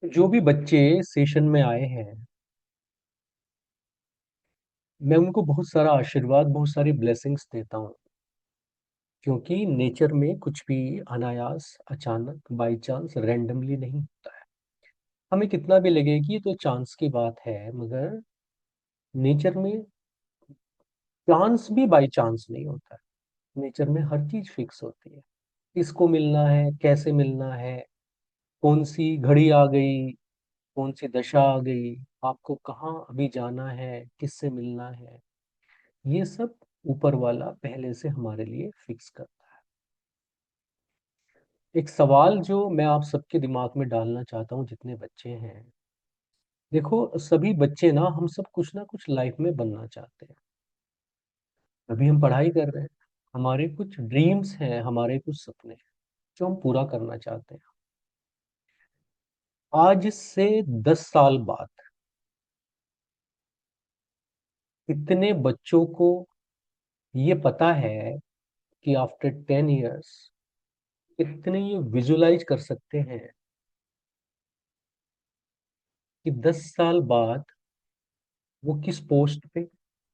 जो भी बच्चे सेशन में आए हैं, मैं उनको बहुत सारा आशीर्वाद, बहुत सारी ब्लेसिंग्स देता हूँ। क्योंकि नेचर में कुछ भी अनायास, अचानक, बाई चांस, रैंडमली नहीं होता है। हमें कितना भी लगे कि ये तो चांस की बात है, मगर नेचर में चांस भी बाई चांस नहीं होता है। नेचर में हर चीज फिक्स होती है। किसको मिलना है, कैसे मिलना है, कौन सी घड़ी आ गई, कौन सी दशा आ गई, आपको कहाँ अभी जाना है, किससे मिलना है, ये सब ऊपर वाला पहले से हमारे लिए फिक्स करता है। एक सवाल जो मैं आप सबके दिमाग में डालना चाहता हूँ, जितने बच्चे हैं, देखो सभी बच्चे ना, हम सब कुछ ना कुछ लाइफ में बनना चाहते हैं। अभी हम पढ़ाई कर रहे हैं, हमारे कुछ ड्रीम्स हैं, हमारे कुछ सपने हैं जो हम पूरा करना चाहते हैं। आज से 10 साल बाद कितने बच्चों को ये पता है कि आफ्टर 10 years कितने ये विजुलाइज कर सकते हैं कि 10 साल बाद वो किस पोस्ट पे,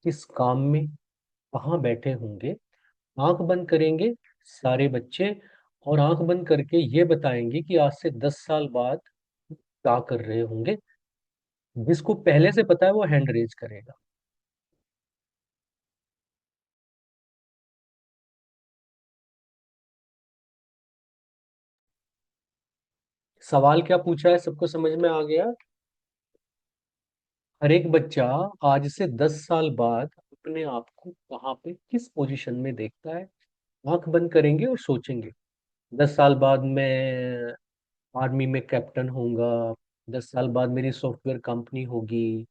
किस काम में, कहाँ बैठे होंगे। आंख बंद करेंगे सारे बच्चे, और आंख बंद करके ये बताएंगे कि आज से 10 साल बाद क्या कर रहे होंगे। जिसको पहले से पता है वो हैंड रेज करेगा। सवाल क्या पूछा है, सबको समझ में आ गया? हर एक बच्चा आज से 10 साल बाद अपने आप को कहाँ पे, किस पोजीशन में देखता है। आंख बंद करेंगे और सोचेंगे, 10 साल बाद मैं आर्मी में कैप्टन होऊंगा, 10 साल बाद मेरी सॉफ्टवेयर कंपनी होगी,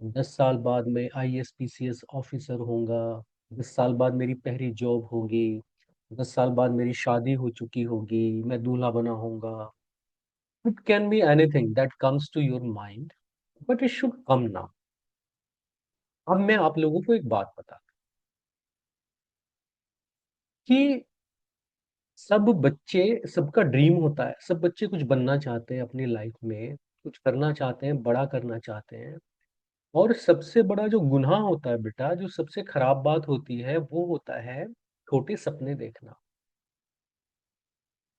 10 साल बाद मैं IAS PCS ऑफिसर होऊंगा, 10 साल बाद मेरी पहली जॉब होगी, 10 साल बाद मेरी शादी हो चुकी होगी, मैं दूल्हा बना होऊंगा। It can be anything that comes to your mind, but it should come now. अब मैं आप लोगों को एक बात बता कि सब बच्चे, सबका ड्रीम होता है, सब बच्चे कुछ बनना चाहते हैं अपनी लाइफ में, कुछ करना चाहते हैं, बड़ा करना चाहते हैं। और सबसे बड़ा जो गुनाह होता है बेटा, जो सबसे खराब बात होती है, वो होता है छोटे सपने देखना।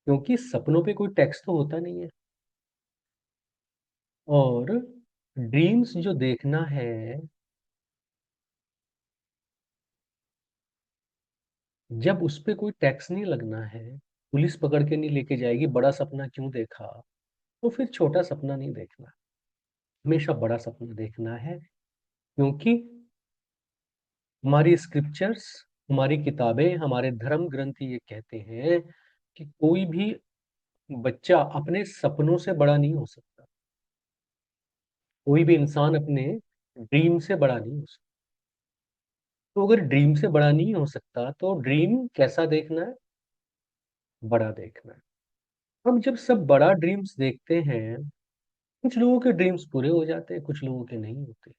क्योंकि सपनों पे कोई टैक्स तो होता नहीं है। और ड्रीम्स जो देखना है, जब उस पे कोई टैक्स नहीं लगना है, पुलिस पकड़ के नहीं लेके जाएगी बड़ा सपना क्यों देखा, तो फिर छोटा सपना नहीं देखना, हमेशा बड़ा सपना देखना है। क्योंकि हमारी स्क्रिप्चर्स, हमारी किताबें, हमारे धर्म ग्रंथ ये कहते हैं कि कोई भी बच्चा अपने सपनों से बड़ा नहीं हो सकता। कोई भी इंसान अपने ड्रीम से बड़ा नहीं हो सकता। तो अगर ड्रीम से बड़ा नहीं हो सकता, तो ड्रीम कैसा देखना है? बड़ा देखना है। हम जब सब बड़ा ड्रीम्स देखते हैं, कुछ लोगों के ड्रीम्स पूरे हो जाते हैं, कुछ लोगों के नहीं होते।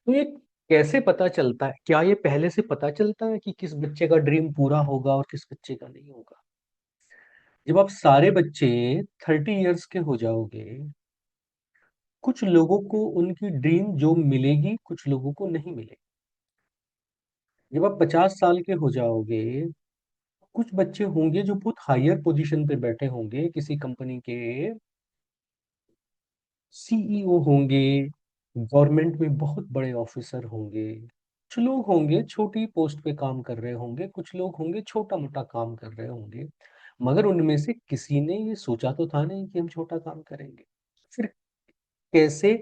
तो ये कैसे पता चलता है? क्या ये पहले से पता चलता है कि किस बच्चे का ड्रीम पूरा होगा और किस बच्चे का नहीं होगा? जब आप सारे बच्चे 30 years के हो जाओगे, कुछ लोगों को उनकी ड्रीम जॉब मिलेगी, कुछ लोगों को नहीं मिलेगी। जब आप 50 साल के हो जाओगे, कुछ बच्चे होंगे जो बहुत हायर पोजीशन पे बैठे होंगे, किसी कंपनी के CEO होंगे, गवर्नमेंट में बहुत बड़े ऑफिसर होंगे। कुछ लोग होंगे छोटी पोस्ट पे काम कर रहे होंगे, कुछ लोग होंगे छोटा मोटा काम कर रहे होंगे। मगर उनमें से किसी ने ये सोचा तो था नहीं कि हम छोटा काम करेंगे। फिर कैसे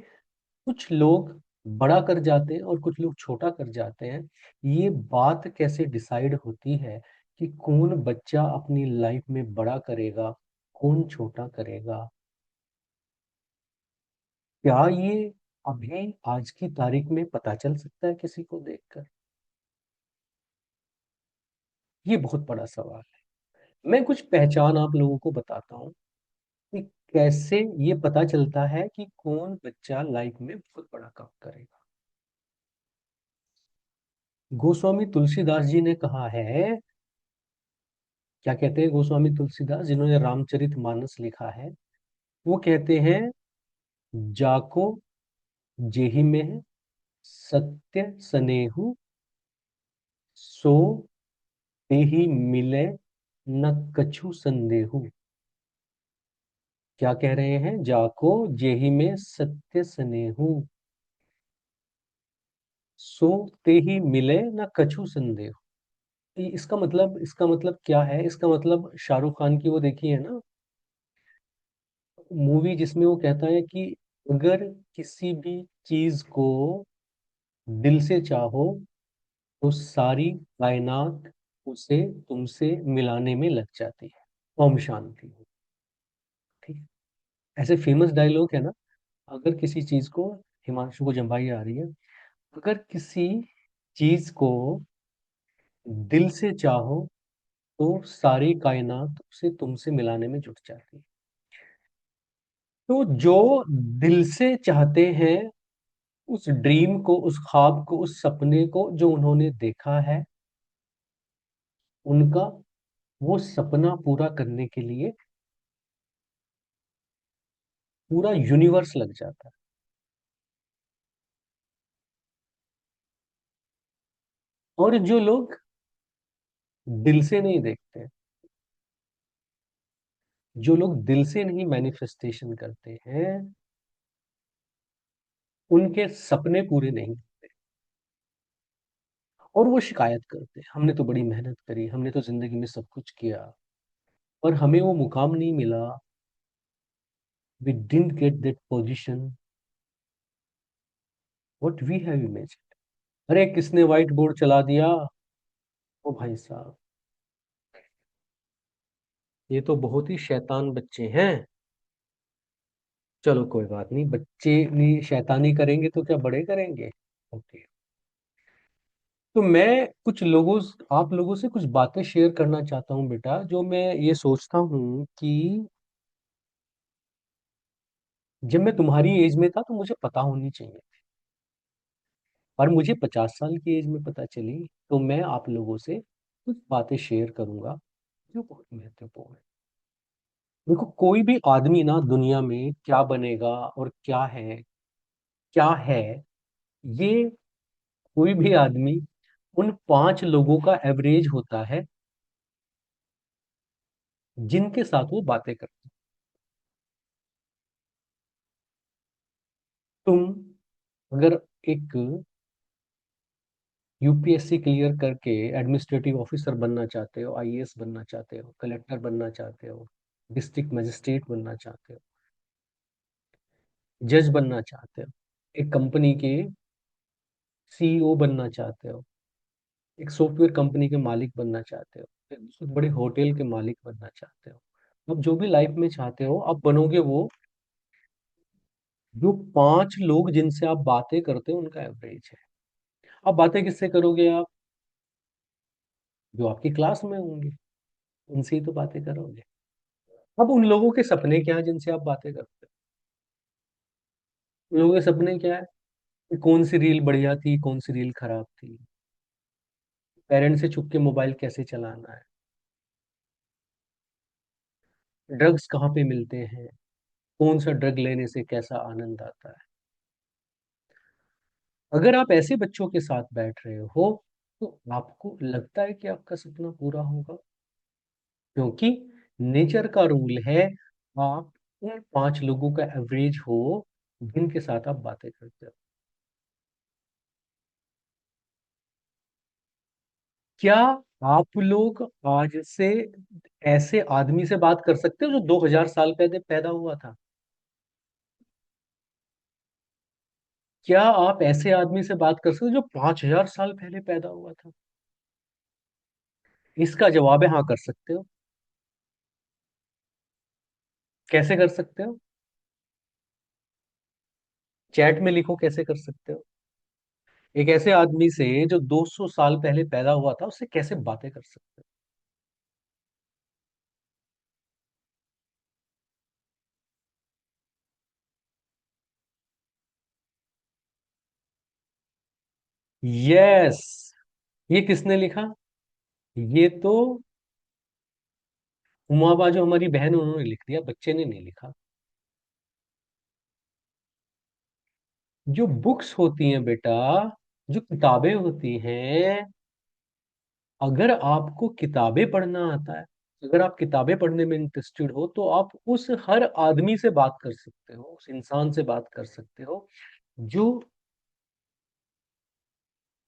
कुछ लोग बड़ा कर जाते हैं और कुछ लोग छोटा कर जाते हैं? ये बात कैसे डिसाइड होती है कि कौन बच्चा अपनी लाइफ में बड़ा करेगा, कौन छोटा करेगा? क्या ये अभी आज की तारीख में पता चल सकता है किसी को देखकर? ये बहुत बड़ा सवाल है। मैं कुछ पहचान आप लोगों को बताता हूँ कि कैसे ये पता चलता है कि कौन बच्चा लाइफ में बहुत बड़ा काम करेगा। गोस्वामी तुलसीदास जी ने कहा है, क्या कहते हैं गोस्वामी तुलसीदास, जिन्होंने रामचरित मानस लिखा है, वो कहते हैं, जाको जेहि में सत्य स्नेहु, सो तेहि मिले न कछु संदेहु। क्या कह रहे हैं? जाको जेहि में सत्य स्नेहु, सो तेहि मिले न कछु संदेह। इसका मतलब क्या है? इसका मतलब शाहरुख खान की वो देखी है ना मूवी, जिसमें वो कहता है कि अगर किसी भी चीज को दिल से चाहो तो सारी कायनात उसे तुमसे मिलाने में लग जाती है। ओम शांति। ठीक है। ऐसे फेमस डायलॉग है ना। अगर किसी चीज को, हिमांशु को जम्भाई आ रही है, अगर किसी चीज को दिल से चाहो तो सारी कायनात उसे तुमसे मिलाने में जुट जाती है। तो जो दिल से चाहते हैं उस ड्रीम को, उस ख्वाब को, उस सपने को जो उन्होंने देखा है, उनका वो सपना पूरा करने के लिए पूरा यूनिवर्स लग जाता है। और जो लोग दिल से नहीं देखते, जो लोग दिल से नहीं मैनिफेस्टेशन करते हैं, उनके सपने पूरे नहीं होते। और वो शिकायत करते हैं, हमने तो बड़ी मेहनत करी, हमने तो जिंदगी में सब कुछ किया, पर हमें वो मुकाम नहीं मिला। We didn't get that position what we have imagine. अरे किसने व्हाइट बोर्ड चला दिया? ओ भाई साहब, ये तो बहुत ही शैतान बच्चे हैं। चलो कोई बात नहीं, बच्चे नहीं शैतानी करेंगे तो क्या बड़े करेंगे? ओके। तो मैं कुछ लोगों, आप लोगों से कुछ बातें शेयर करना चाहता हूँ बेटा, जो मैं ये सोचता हूँ कि जब मैं तुम्हारी एज में था तो मुझे पता होनी चाहिए, पर मुझे 50 साल की एज में पता चली। तो मैं आप लोगों से कुछ बातें शेयर करूंगा जो बहुत महत्वपूर्ण है। देखो, कोई भी आदमी ना दुनिया में क्या बनेगा और क्या है, ये कोई भी आदमी उन 5 लोगों का एवरेज होता है जिनके साथ वो बातें करते हैं। तुम अगर एक यूपीएससी क्लियर करके एडमिनिस्ट्रेटिव ऑफिसर बनना चाहते हो, आईएएस बनना चाहते हो, कलेक्टर बनना चाहते हो, डिस्ट्रिक्ट मजिस्ट्रेट बनना चाहते हो, जज बनना चाहते हो, एक कंपनी के सीईओ बनना चाहते हो, एक सॉफ्टवेयर कंपनी के मालिक बनना चाहते हो, एक बहुत बड़े होटल के मालिक बनना चाहते हो, अब जो भी लाइफ में चाहते हो अब बनोगे वो, जो 5 लोग जिनसे आप बातें करते हो उनका एवरेज है। अब बातें किससे करोगे आप? जो आपकी क्लास में होंगे, उनसे ही तो बातें करोगे। अब उन लोगों के सपने क्या हैं जिनसे आप बातें करते हो? उन लोगों के सपने क्या है कि कौन सी रील बढ़िया थी, कौन सी रील खराब थी, पेरेंट्स से छुप के मोबाइल कैसे चलाना है, ड्रग्स कहाँ पे मिलते हैं, कौन सा ड्रग लेने से कैसा आनंद आता है। अगर आप ऐसे बच्चों के साथ बैठ रहे हो तो आपको लगता है कि आपका सपना पूरा होगा? क्योंकि नेचर का रूल है, आप उन 5 लोगों का एवरेज हो जिनके साथ आप बातें करते हो। क्या आप लोग आज से ऐसे आदमी से बात कर सकते हो जो 2000 साल पहले पैदा हुआ था? क्या आप ऐसे आदमी से बात कर सकते हो जो 5000 साल पहले पैदा हुआ था? इसका जवाब है हाँ, कर सकते हो। कैसे कर सकते हो? चैट में लिखो कैसे कर सकते हो। एक ऐसे आदमी से जो 200 साल पहले पैदा हुआ था उससे कैसे बातें कर सकते हो? यस। ये किसने लिखा? ये तो उमाबा जो हमारी बहन, उन्होंने लिख दिया, बच्चे ने नहीं लिखा। जो बुक्स होती हैं बेटा, जो किताबें होती हैं, अगर आपको किताबें पढ़ना आता है, अगर आप किताबें पढ़ने में इंटरेस्टेड हो, तो आप उस हर आदमी से बात कर सकते हो, उस इंसान से बात कर सकते हो जो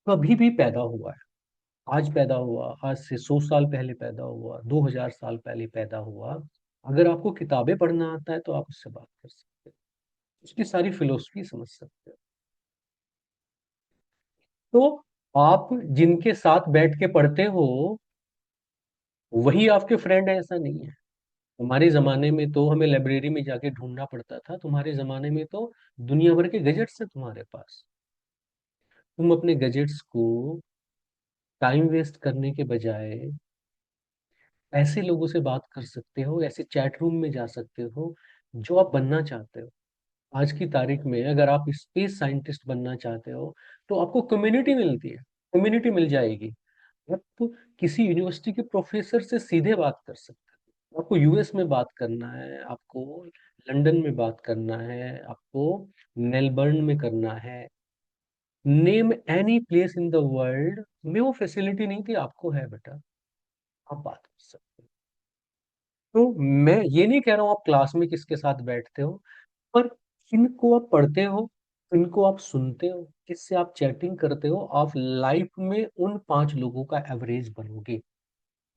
कभी भी पैदा हुआ है। आज पैदा हुआ, आज से 100 साल पहले पैदा हुआ, 2000 साल पहले पैदा हुआ। अगर आपको किताबें पढ़ना आता है तो आप उससे बात कर सकते हो, उसकी सारी फिलोसफी समझ सकते हो। तो आप जिनके साथ बैठ के पढ़ते हो वही आपके फ्रेंड है, ऐसा नहीं है। हमारे जमाने में तो हमें लाइब्रेरी में जाके ढूंढना पड़ता था, तुम्हारे जमाने में तो दुनिया भर के गजेट्स है तुम्हारे पास। तुम अपने गजेट्स को टाइम वेस्ट करने के बजाय ऐसे लोगों से बात कर सकते हो, ऐसे चैट रूम में जा सकते हो जो आप बनना चाहते हो। आज की तारीख में अगर आप स्पेस साइंटिस्ट बनना चाहते हो तो आपको कम्युनिटी मिलती है, कम्युनिटी मिल जाएगी। आप किसी यूनिवर्सिटी के प्रोफेसर से सीधे बात कर सकते हो। आपको यूएस में बात करना है, आपको लंदन में बात करना है, आपको मेलबर्न में करना है, name any place in the world में वो फैसिलिटी नहीं थी, आपको है बेटा, आप बात कर सकते हो। तो मैं ये नहीं कह रहा हूँ आप क्लास में किसके साथ बैठते हो, पर किनको आप पढ़ते हो, किनको आप सुनते हो, किससे आप चैटिंग करते हो, आप लाइफ में उन 5 लोगों का एवरेज बनोगे,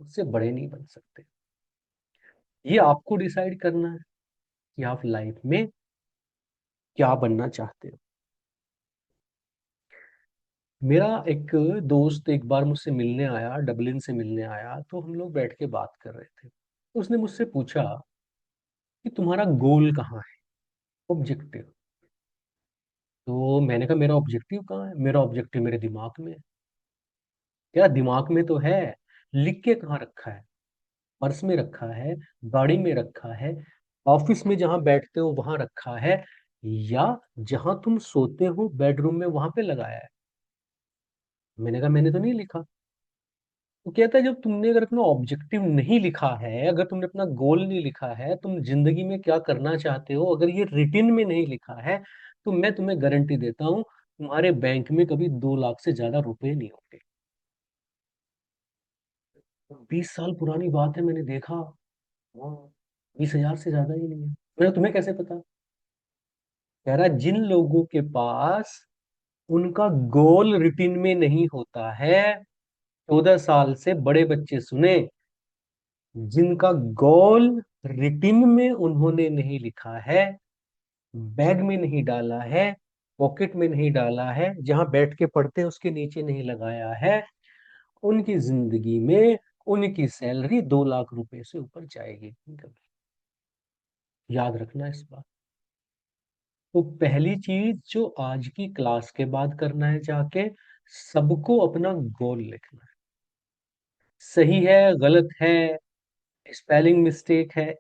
उससे बड़े नहीं बन सकते। ये आपको डिसाइड करना है कि आप लाइफ में क्या बनना चाहते हो। मेरा एक दोस्त एक बार मुझसे मिलने आया, डबलिन से मिलने आया, तो हम लोग बैठ के बात कर रहे थे। उसने मुझसे पूछा कि तुम्हारा गोल कहाँ है, ऑब्जेक्टिव। तो मैंने कहा मेरा ऑब्जेक्टिव कहाँ है, मेरा ऑब्जेक्टिव मेरे दिमाग में है। क्या दिमाग में तो है, लिख के कहाँ रखा है? पर्स में रखा है, गाड़ी में रखा है, ऑफिस में जहां बैठते हो वहां रखा है, या जहां तुम सोते हो बेडरूम में वहां पे लगाया है? मैंने कहा मैंने तो नहीं लिखा। तो कहता है जब तुमने अगर अपना ऑब्जेक्टिव नहीं लिखा है, अगर तुमने अपना गोल नहीं लिखा है, तुम जिंदगी में क्या करना चाहते हो, अगर ये रिटिन में नहीं लिखा है, तो मैं तुम्हें गारंटी देता हूँ तुम्हारे बैंक में कभी 2 लाख से ज्यादा रुपए नहीं होंगे। 20 साल पुरानी बात है, मैंने देखा। हाँ, 20,000 से ज्यादा ही नहीं है। मैंने तुम्हें कैसे पता? कह रहा जिन लोगों के पास उनका गोल रिटिन में नहीं होता है, 14 साल से बड़े बच्चे सुने, जिनका गोल रिटिन में उन्होंने नहीं लिखा है, बैग में नहीं डाला है, पॉकेट में नहीं डाला है, जहां बैठ के पढ़ते हैं उसके नीचे नहीं लगाया है, उनकी जिंदगी में उनकी सैलरी 2 लाख रुपए से ऊपर जाएगी कभी। याद रखना इस बात। तो पहली चीज जो आज की क्लास के बाद करना है, जाके सबको अपना गोल लिखना है। सही है, गलत है, स्पेलिंग मिस्टेक है,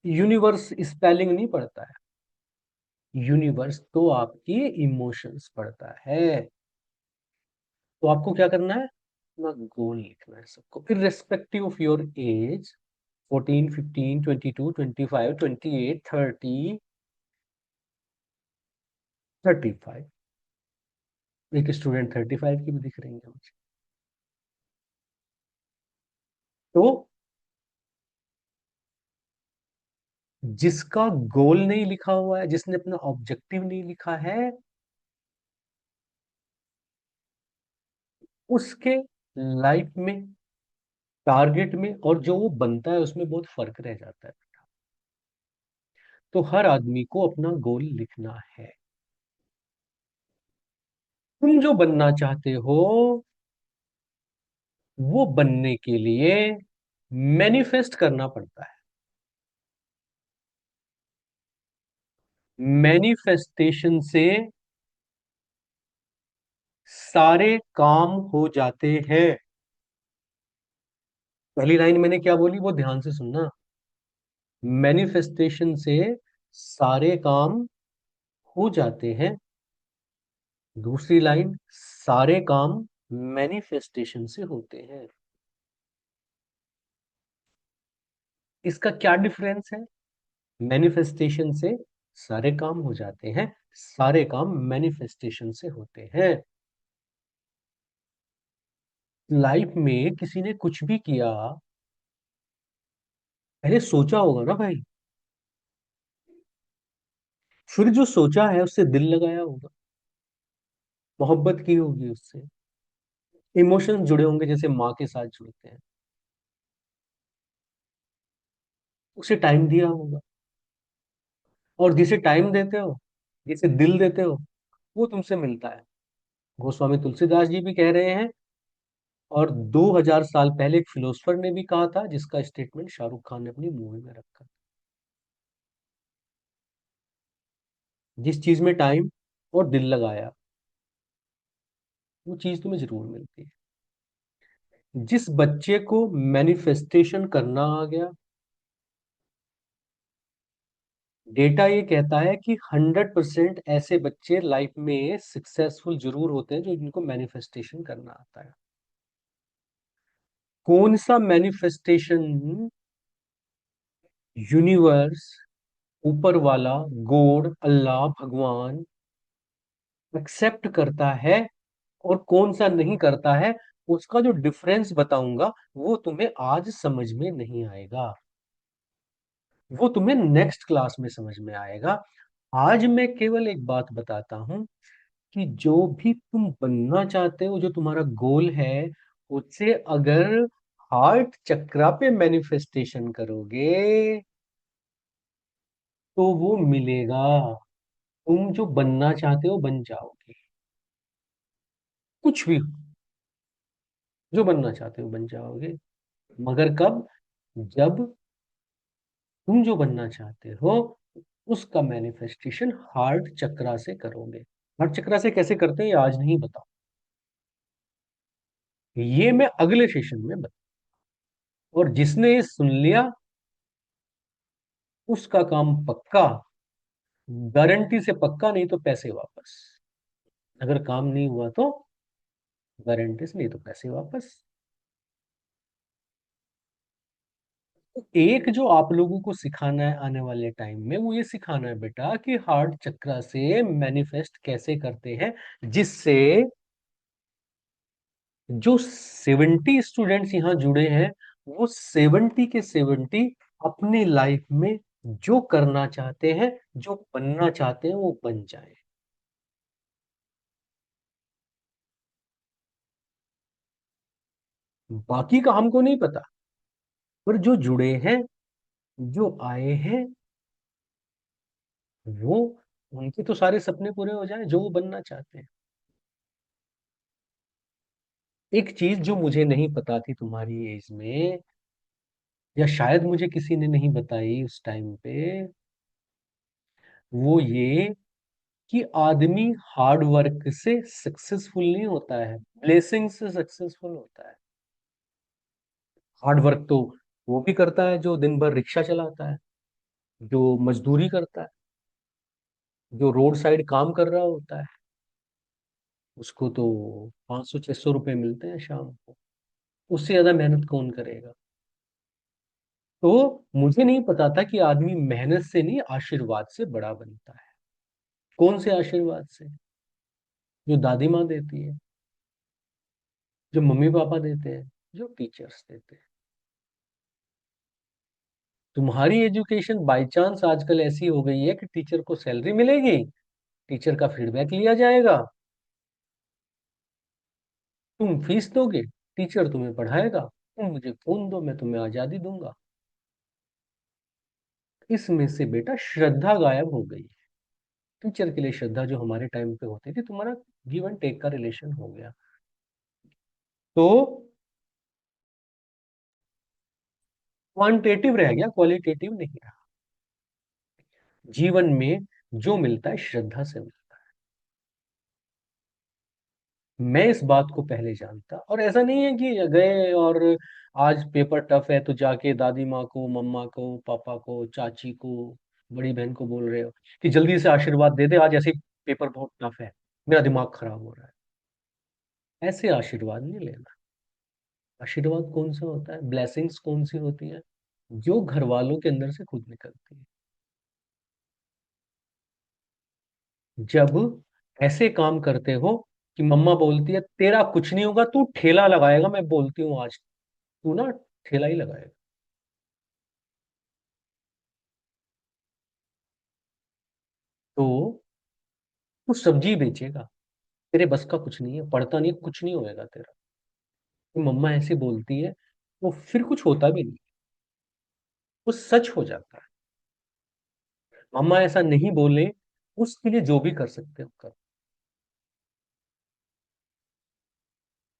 यूनिवर्स स्पेलिंग नहीं पढ़ता है, यूनिवर्स तो आपकी इमोशंस पढ़ता है। तो आपको क्या करना है, अपना गोल लिखना है सबको, इररिस्पेक्टिव ऑफ योर एज, 14, 15, 22, 25, 28, 30, 35। एक स्टूडेंट 35 की भी दिख रही है मुझे। तो जिसका गोल नहीं लिखा हुआ है, जिसने अपना ऑब्जेक्टिव नहीं लिखा है, उसके लाइफ में, टारगेट में और जो वो बनता है उसमें बहुत फर्क रह जाता है। तो हर आदमी को अपना गोल लिखना है। तुम जो बनना चाहते हो वो बनने के लिए मैनिफेस्ट करना पड़ता है। मैनिफेस्टेशन से सारे काम हो जाते हैं। पहली लाइन मैंने क्या बोली वो ध्यान से सुनना। मैनिफेस्टेशन से सारे काम हो जाते हैं। दूसरी लाइन, सारे काम मैनिफेस्टेशन से होते हैं। इसका क्या डिफरेंस है मैनिफेस्टेशन से? सारे काम हो जाते हैं, सारे काम मैनिफेस्टेशन से होते हैं। लाइफ में किसी ने कुछ भी किया, पहले सोचा होगा ना भाई, फिर जो सोचा है उससे दिल लगाया होगा, मोहब्बत की होगी उससे, इमोशंस जुड़े होंगे जैसे माँ के साथ जुड़ते हैं, उसे टाइम दिया होगा। और जिसे टाइम देते हो, जिसे दिल देते हो, वो तुमसे मिलता है। गोस्वामी तुलसीदास जी भी कह रहे हैं, और 2000 साल पहले एक फिलोसफर ने भी कहा था, जिसका स्टेटमेंट शाहरुख खान ने अपनी मूवी में रखा। जिस चीज में टाइम और दिल लगाया, वो चीज तुम्हें जरूर मिलती है। जिस बच्चे को मैनिफेस्टेशन करना आ गया, डेटा ये कहता है कि 100% ऐसे बच्चे लाइफ में सक्सेसफुल जरूर होते हैं जो जिनको मैनिफेस्टेशन करना आता है। कौन सा मैनिफेस्टेशन यूनिवर्स, ऊपर वाला, गॉड, अल्लाह, भगवान एक्सेप्ट करता है और कौन सा नहीं करता है, उसका जो डिफरेंस बताऊंगा, वो तुम्हें आज समझ में नहीं आएगा, वो तुम्हें नेक्स्ट क्लास में समझ में आएगा। आज मैं केवल एक बात बताता हूं कि जो भी तुम बनना चाहते हो, जो तुम्हारा गोल है, उससे अगर हार्ट चक्रा पे मैनिफेस्टेशन करोगे तो वो मिलेगा। तुम जो बनना चाहते हो बन जाओगे, कुछ भी जो बनना चाहते हो बन जाओगे। मगर कब? जब तुम जो बनना चाहते हो उसका मैनिफेस्टेशन हार्ट चक्रा से करोगे। हार्ट चक्रा से कैसे करते हैं ये आज नहीं बताओ, ये मैं अगले सेशन में बता। और जिसने ये सुन लिया उसका काम पक्का, गारंटी से पक्का, नहीं तो पैसे वापस। अगर काम नहीं हुआ तो गारंटी से, नहीं तो पैसे वापस। तो एक जो आप लोगों को सिखाना है आने वाले टाइम में, वो ये सिखाना है बेटा कि हार्ट चक्रा से मैनिफेस्ट कैसे करते हैं, जिससे जो 70 स्टूडेंट्स यहाँ जुड़े हैं, वो 70 के 70 अपनी लाइफ में जो करना चाहते हैं, जो बनना चाहते हैं, वो बन जाए। बाकी का हमको नहीं पता, पर जो जुड़े हैं, जो आए हैं, वो, उनके तो सारे सपने पूरे हो जाए जो वो बनना चाहते हैं। एक चीज जो मुझे नहीं पता थी तुम्हारी एज में, या शायद मुझे किसी ने नहीं बताई उस टाइम पे, वो ये कि आदमी हार्ड वर्क से सक्सेसफुल नहीं होता है, ब्लेसिंग से सक्सेसफुल होता है। हार्ड वर्क तो वो भी करता है जो दिन भर रिक्शा चलाता है, जो मजदूरी करता है, जो रोड साइड काम कर रहा होता है। उसको तो 500-600 रुपए मिलते हैं शाम को, उससे ज्यादा मेहनत कौन करेगा? तो मुझे नहीं पता था कि आदमी मेहनत से नहीं, आशीर्वाद से बड़ा बनता है। कौन से आशीर्वाद से? जो दादी माँ देती है, जो मम्मी पापा देते हैं, जो टीचर्स देते हैं। तुम्हारी एजुकेशन बाय चांस आजकल ऐसी हो गई है कि टीचर को सैलरी मिलेगी, टीचर का फीडबैक लिया जाएगा, तुम फीस दोगे, टीचर तुम्हें पढ़ाएगा, तुम मुझे फोन दो, मैं तुम्हें आजादी दूंगा। इसमें से बेटा श्रद्धा गायब हो गई। टीचर के लिए श्रद्धा जो हमारे टाइम पे होती थी, तुम्हारा गिव एंड टेक का रिलेशन हो गया। तो क्वांटिटेटिव रह गया, क्वालिटेटिव नहीं रहा। जीवन में जो मिलता है श्रद्धा से मिलता है। मैं इस बात को पहले जानता, और ऐसा नहीं है कि गए और आज पेपर टफ है तो जाके दादी माँ को, मम्मा को, पापा को, चाची को, बड़ी बहन को बोल रहे हो कि जल्दी से आशीर्वाद दे दे, आज ऐसे पेपर बहुत टफ है, मेरा दिमाग खराब हो रहा है। ऐसे आशीर्वाद नहीं लेना। आशीर्वाद कौन सा होता है, ब्लेसिंग्स कौन सी होती है? जो घर वालों के अंदर से खुद निकलती है। जब ऐसे काम करते हो कि मम्मा बोलती है तेरा कुछ नहीं होगा, तू ठेला लगाएगा, मैं बोलती हूँ आज तू ना ठेला ही लगाएगा। तो तू सब्जी बेचेगा, तेरे बस का कुछ नहीं है, पढ़ता नहीं है, कुछ नहीं होएगा तेरा। तो मम्मा ऐसे बोलती है, तो फिर कुछ होता भी नहीं, वो सच हो जाता है। मम्मा ऐसा नहीं बोले, उसके लिए जो भी कर सकते हो कर।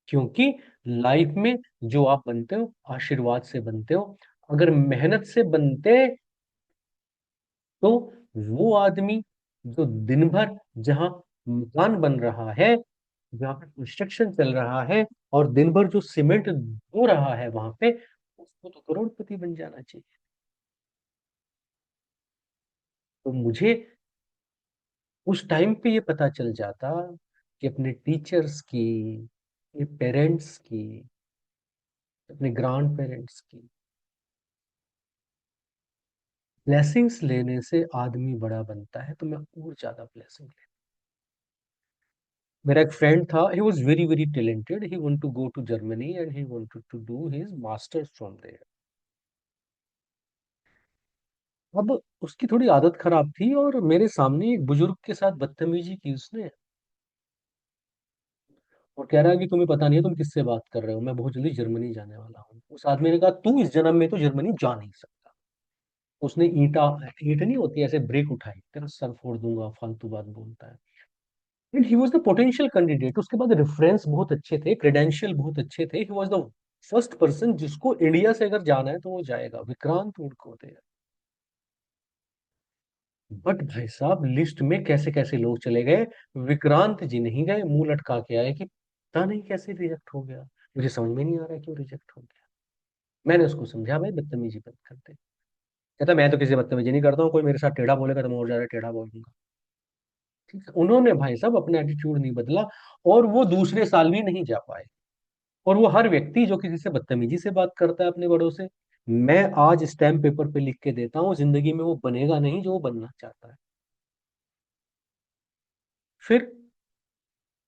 क्योंकि लाइफ में जो आप बनते हो आशीर्वाद से बनते हो। अगर मेहनत से बनते तो वो आदमी जो दिन भर जहां मकान बन रहा है, जहां पे कंस्ट्रक्शन चल रहा है, और दिन भर जो सीमेंट धो रहा है वहां पे, उसको तो करोड़पति बन जाना चाहिए। तो मुझे उस टाइम पे ये पता चल जाता कि अपने टीचर्स की, अपने पेरेंट्स की, अपने ग्रैंड पेरेंट्स की ब्लेसिंग्स लेने से आदमी बड़ा बनता है, तो मैं और ज्यादा ब्लेसिंग ले। मेरा एक फ्रेंड था, he was very very talented, he want to go to Germany and he wanted to do his masters from there. अब उसकी थोड़ी आदत खराब थी, और मेरे सामने एक बुजुर्ग के साथ बदतमीजी की उसने, और कह रहा है कि तुम्हें पता नहीं है तुम किससे बात कर रहे हो, मैं बहुत जल्दी जर्मनी जाने वाला हूँ। उस आदमी ने कहा तू इस जन्म में तो जर्मनी जा नहीं सकता। उसने ईंट नहीं होती ऐसे ब्रेक उठाई, तेरा सर फोड़ दूंगा, फालतू बात बोलता है। And he was the potential candidate. उसके बाद रेफरेंस बहुत अच्छे थे, क्रेडेंशियल बहुत अच्छे थे, he was the first person जिसको इंडिया से अगर जाना है तो वो जाएगा, विक्रांत उड़कोते। बट भाई साहब लिस्ट में कैसे कैसे लोग चले गए, विक्रांत जी नहीं गए, मुंह लटका के आए कि पता नहीं कैसे रिजेक्ट हो गया, मुझे समझ में नहीं आ रहा क्यों रिजेक्ट हो गया। मैंने उसको समझा भाई बदतमीजी बंद कर दे। कहता मैं तो किसी से बदतमीजी नहीं करता हूँ, कोई मेरे साथ टेढ़ा बोलेगा तो मैं और ज्यादा टेढ़ा बोलूंगा। ठीक है, उन्होंने भाई साहब अपना एटीट्यूड नहीं बदला, और वो दूसरे साल भी नहीं जा पाए। और वो हर व्यक्ति जो किसी से बदतमीजी से बात करता है अपने बड़ों से, मैं आज स्टैम्प पेपर पे लिख के देता हूँ, जिंदगी में वो बनेगा नहीं जो वो बनना चाहता है। फिर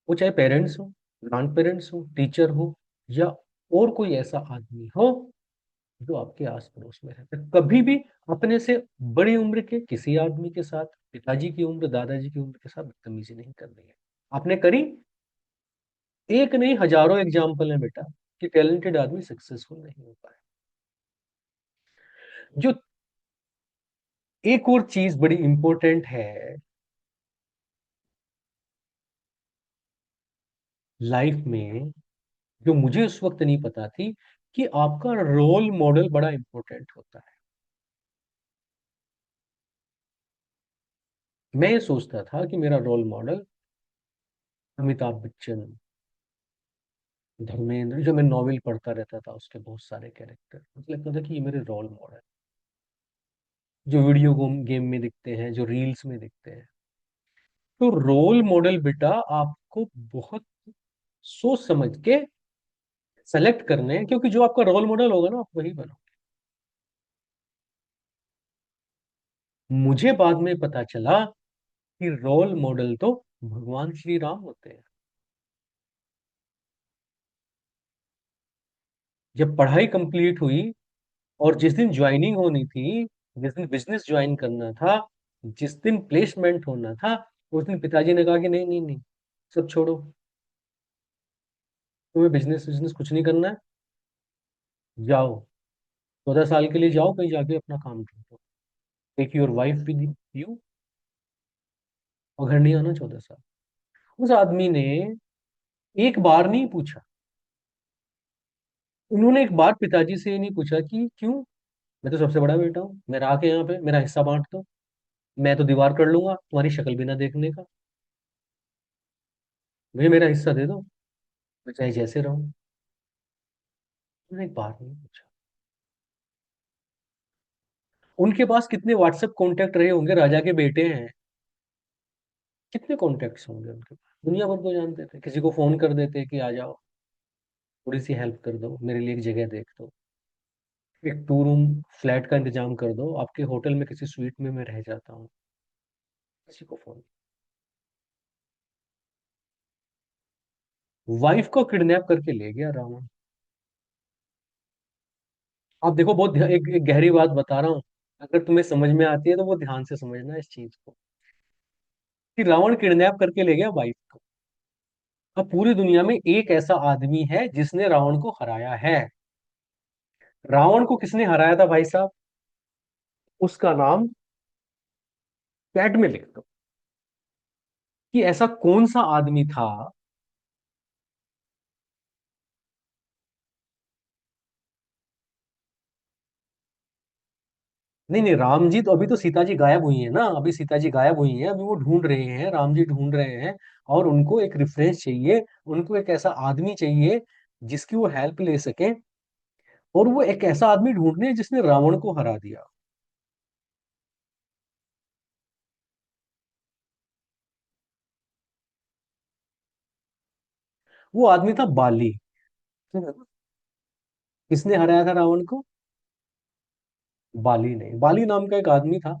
वो चाहे पेरेंट्स हो, ग्रैंड पेरेंट्स हो, टीचर हो, या और कोई ऐसा आदमी हो जो आपके आस पड़ोस में रहता है, कभी भी अपने से बड़ी उम्र के किसी आदमी के साथ, पिताजी की उम्र, दादाजी की उम्र के साथ बदतमीजी नहीं करनी है। आपने करी, एक नहीं हजारों एग्जाम्पल है बेटा कि टैलेंटेड आदमी सक्सेसफुल नहीं हो पाए। जो एक और चीज बड़ी इंपॉर्टेंट है लाइफ में, जो मुझे उस वक्त नहीं पता थी, कि आपका रोल मॉडल बड़ा इंपॉर्टेंट होता है। मैं ये सोचता था कि मेरा रोल मॉडल अमिताभ बच्चन, धर्मेंद्र, जो मैं नॉवेल पढ़ता रहता था उसके बहुत सारे कैरेक्टर, मुझे लगता था कि ये मेरे रोल मॉडल, जो वीडियो गेम गेम में दिखते हैं, जो रील्स में दिखते हैं। तो रोल मॉडल बेटा आपको बहुत सोच समझ के सेलेक्ट करने हैं, क्योंकि जो आपका रोल मॉडल होगा ना आप वही बनो। मुझे बाद में पता चला कि रोल मॉडल तो भगवान श्री राम होते हैं। जब पढ़ाई कंप्लीट हुई और जिस दिन ज्वाइनिंग होनी थी, जिस दिन बिजनेस ज्वाइन करना था, जिस दिन प्लेसमेंट होना था, उस दिन पिताजी ने कहा कि नहीं नहीं नहीं, सब छोड़ो, तुम्हें बिजनेस बिजनेस कुछ नहीं करना है, जाओ 14 साल के लिए जाओ कहीं जाके अपना काम ढूंढो, take your wife with you, और घर नहीं आना 14 साल। उस आदमी ने एक बार नहीं पूछा, उन्होंने एक बार पिताजी से ये नहीं पूछा कि क्यों, मैं तो सबसे बड़ा बेटा हूँ, मेरा आके यहाँ पे मेरा हिस्सा बांट दो, मैं तो दीवार कर लूंगा तुम्हारी शक्ल भी ना देखने का, मुझे मेरा हिस्सा दे दो, मैं चाहे जैसे रहूं। उन्होंने एक बार नहीं पूछा। उनके पास कितने व्हाट्सएप कॉन्टेक्ट रहे होंगे, राजा के बेटे हैं, कितने कॉन्टेक्ट्स होंगे उनके पास, दुनिया भर को जानते थे, किसी को फोन कर देते कि आ जाओ, थोड़ी सी हेल्प कर दो, मेरे लिए एक जगह देख दो, एक 2 रूम फ्लैट का इंतजाम कर दो, आपके होटल में किसी स्वीट में मैं रह जाता हूँ, किसी को फोन। वाइफ को किडनैप करके ले गया रावण। आप देखो, बहुत एक गहरी बात बता रहा हूँ। अगर तुम्हें समझ में आती है तो वो ध्यान से समझना इस चीज को, कि रावण किडनैप करके ले गया वाइफ को। अब पूरी दुनिया में एक ऐसा आदमी है जिसने रावण को हराया है। रावण को किसने हराया था भाई साहब? उसका नाम चैट में लिख दो, कि ऐसा कौन सा आदमी था। नहीं नहीं, राम जी तो, अभी तो सीता जी गायब हुई है ना, अभी सीता जी गायब हुई हैं, अभी वो ढूंढ रहे हैं, राम जी ढूंढ रहे हैं। और उनको एक रिफरेंस चाहिए, उनको एक ऐसा आदमी चाहिए जिसकी वो हेल्प ले सके। और वो एक ऐसा आदमी ढूंढ रहे हैं जिसने रावण को हरा दिया। वो आदमी था बाली। किसने हराया था रावण को? बाली ने। बाली नाम का एक आदमी था,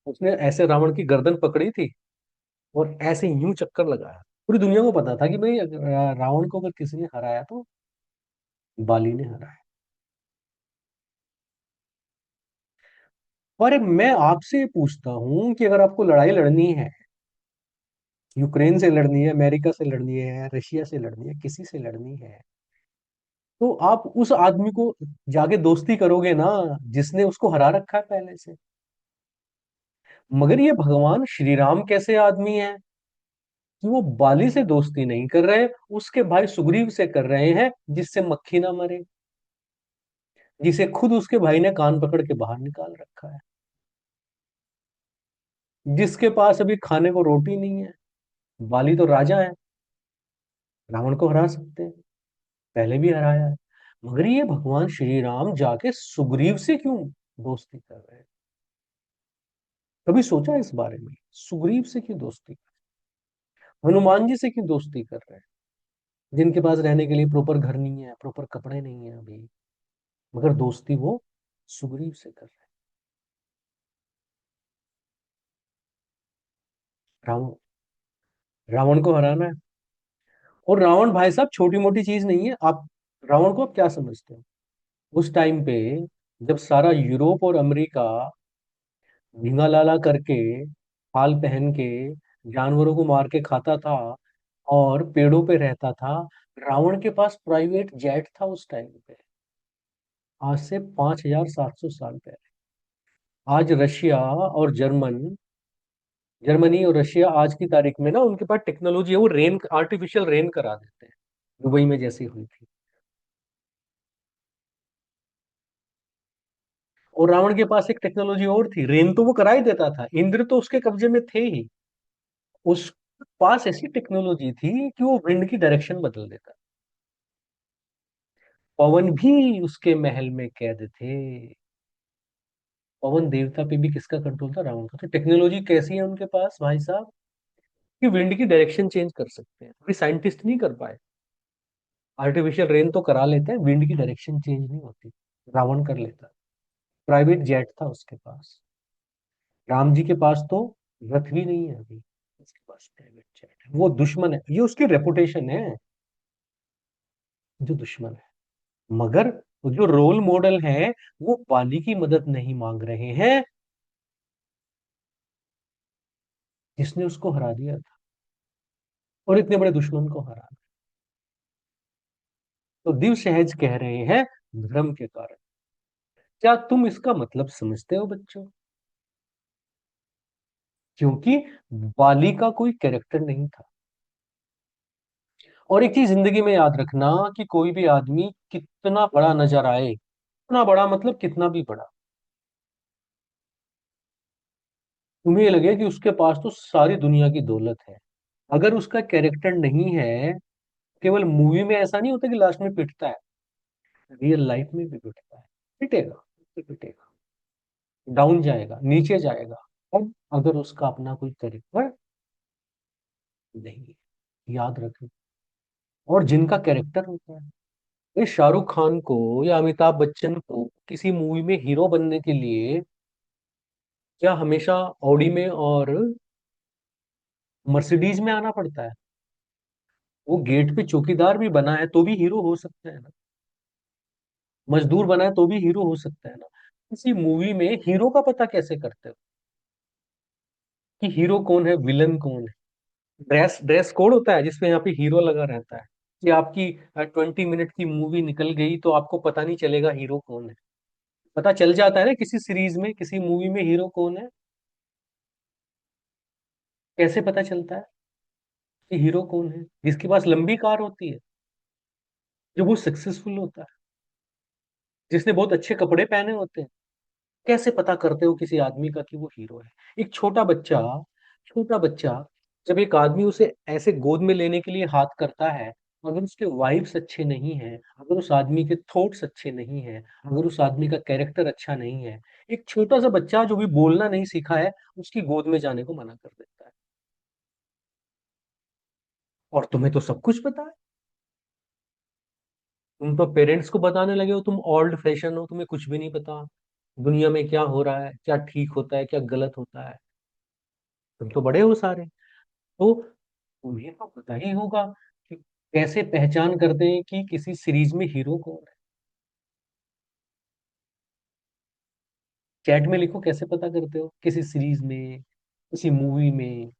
उसने ऐसे रावण की गर्दन पकड़ी थी और ऐसे यूं चक्कर लगाया। पूरी दुनिया को पता था कि भाई रावण को अगर किसी ने हराया तो बाली ने हराया। और मैं आपसे पूछता हूं कि अगर आपको लड़ाई लड़नी है, यूक्रेन से लड़नी है, अमेरिका से लड़नी है, रशिया से लड़नी है, किसी से लड़नी है, तो आप उस आदमी को जाके दोस्ती करोगे ना, जिसने उसको हरा रखा है पहले से। मगर ये भगवान श्री राम कैसे आदमी है कि वो बाली से दोस्ती नहीं कर रहे, उसके भाई सुग्रीव से कर रहे हैं, जिससे मक्खी ना मरे, जिसे खुद उसके भाई ने कान पकड़ के बाहर निकाल रखा है, जिसके पास अभी खाने को रोटी नहीं है। बाली तो राजा है, रावण को हरा सकते हैं, पहले भी हराया है। मगर ये भगवान श्री राम जाके सुग्रीव से क्यों दोस्ती कर रहे हैं? कभी सोचा इस बारे में? सुग्रीव से क्यों दोस्ती? हनुमान जी से क्यों दोस्ती कर रहे हैं, जिनके पास रहने के लिए प्रॉपर घर नहीं है, प्रॉपर कपड़े नहीं है अभी, मगर दोस्ती वो सुग्रीव से कर रहे हैं। रावण, रावण को हराना है। और रावण भाई साहब छोटी मोटी चीज नहीं है। आप रावण को आप क्या समझते हो? उस टाइम पे जब सारा यूरोप और अमेरिका झींगा लाला करके, फाल पहन के, जानवरों को मार के खाता था और पेड़ों पे रहता था, रावण के पास प्राइवेट जेट था उस टाइम पे। आज से 5700 साल पहले। आज रशिया और जर्मनी और रशिया आज की तारीख में ना, उनके पास टेक्नोलॉजी है, वो रेन, आर्टिफिशियल रेन करा देते हैं, दुबई में जैसी हुई थी। और रावण के पास एक टेक्नोलॉजी और थी, रेन तो वो करा ही देता था, इंद्र तो उसके कब्जे में थे ही। उस पास ऐसी टेक्नोलॉजी थी कि वो विंड की डायरेक्शन बदल देता। पवन भी उसके महल में कैद थे। पवन देवता पे भी किसका कंट्रोल था? रावण का। तो टेक्नोलॉजी कैसी है उनके पास भाई साहब, कि विंड की डायरेक्शन चेंज कर सकते हैं, अभी साइंटिस्ट नहीं कर पाए। आर्टिफिशियल रेन तो करा लेते हैं, विंड की डायरेक्शन चेंज नहीं होती। रावण कर लेता। प्राइवेट जेट था उसके पास। राम जी के पास तो रथ भी नहीं है अभी, उसके पास प्राइवेट जेट है। वो दुश्मन है, ये उसकी रेपुटेशन है, जो दुश्मन है। मगर जो रोल मॉडल है, वो बाली की मदद नहीं मांग रहे हैं, जिसने उसको हरा दिया था और इतने बड़े दुश्मन को हरा। तो दिव सहज कह रहे हैं, धर्म के कारण। क्या तुम इसका मतलब समझते हो बच्चों? क्योंकि बाली का कोई कैरेक्टर नहीं था। और एक चीज जिंदगी में याद रखना, कि कोई भी आदमी कितना बड़ा नजर आए, कितना बड़ा मतलब कितना भी बड़ा, तुम्हें ये लगे कि उसके पास तो सारी दुनिया की दौलत है, अगर उसका कैरेक्टर नहीं है, केवल मूवी में ऐसा नहीं होता कि लास्ट में पिटता है, रियल लाइफ में भी पिटता है। पिटेगा, पिटेगा, डाउन जाएगा, नीचे जाएगा। अब अगर उसका अपना कोई कैरेक्टर नहीं है, याद रखें। और जिनका कैरेक्टर होता है, ये शाहरुख खान को या अमिताभ बच्चन को किसी मूवी में हीरो बनने के लिए क्या हमेशा ऑडी में और मर्सिडीज में आना पड़ता है? वो गेट पे चौकीदार भी बना है तो भी हीरो हो सकता है ना, मजदूर बना है तो भी हीरो हो सकता है ना। किसी मूवी में हीरो का पता कैसे करते हो कि हीरो कौन है विलन कौन है? ड्रेस ड्रेस कोड होता है जिसपे यहाँ पे हीरो लगा रहता है, कि आपकी 20 मिनट की मूवी निकल गई तो आपको पता नहीं चलेगा हीरो कौन है? पता चल जाता है ना किसी सीरीज में, किसी मूवी में हीरो कौन है। कैसे पता चलता है कि हीरो कौन है? जिसके पास लंबी कार होती है, जो बहुत सक्सेसफुल होता है, जिसने बहुत अच्छे कपड़े पहने होते हैं। कैसे पता करते हो किसी आदमी का कि वो हीरो है? एक छोटा बच्चा जब एक आदमी उसे ऐसे गोद में लेने के लिए हाथ करता है, अगर उसके वाइब्स अच्छे नहीं हैं, अगर उस आदमी के थॉट्स अच्छे नहीं हैं, अगर उस आदमी का कैरेक्टर अच्छा नहीं है, एक छोटा सा बच्चा जो भी बोलना नहीं सीखा है, उसकी गोद में जाने को मना कर देता है। और तुम्हें तो सब कुछ पता है। तुम तो पेरेंट्स को बताने लगे हो तुम ओल्ड फैशन हो, तुम्हें कुछ भी नहीं पता दुनिया में क्या हो रहा है, क्या ठीक होता है, क्या गलत होता है। तुम तो बड़े हो सारे। तो तुम्हें तो पता ही होगा कि कैसे पहचान करते हैं कि किसी सीरीज में हीरो कौन है। चैट में लिखो कैसे पता करते हो किसी सीरीज में, किसी मूवी में,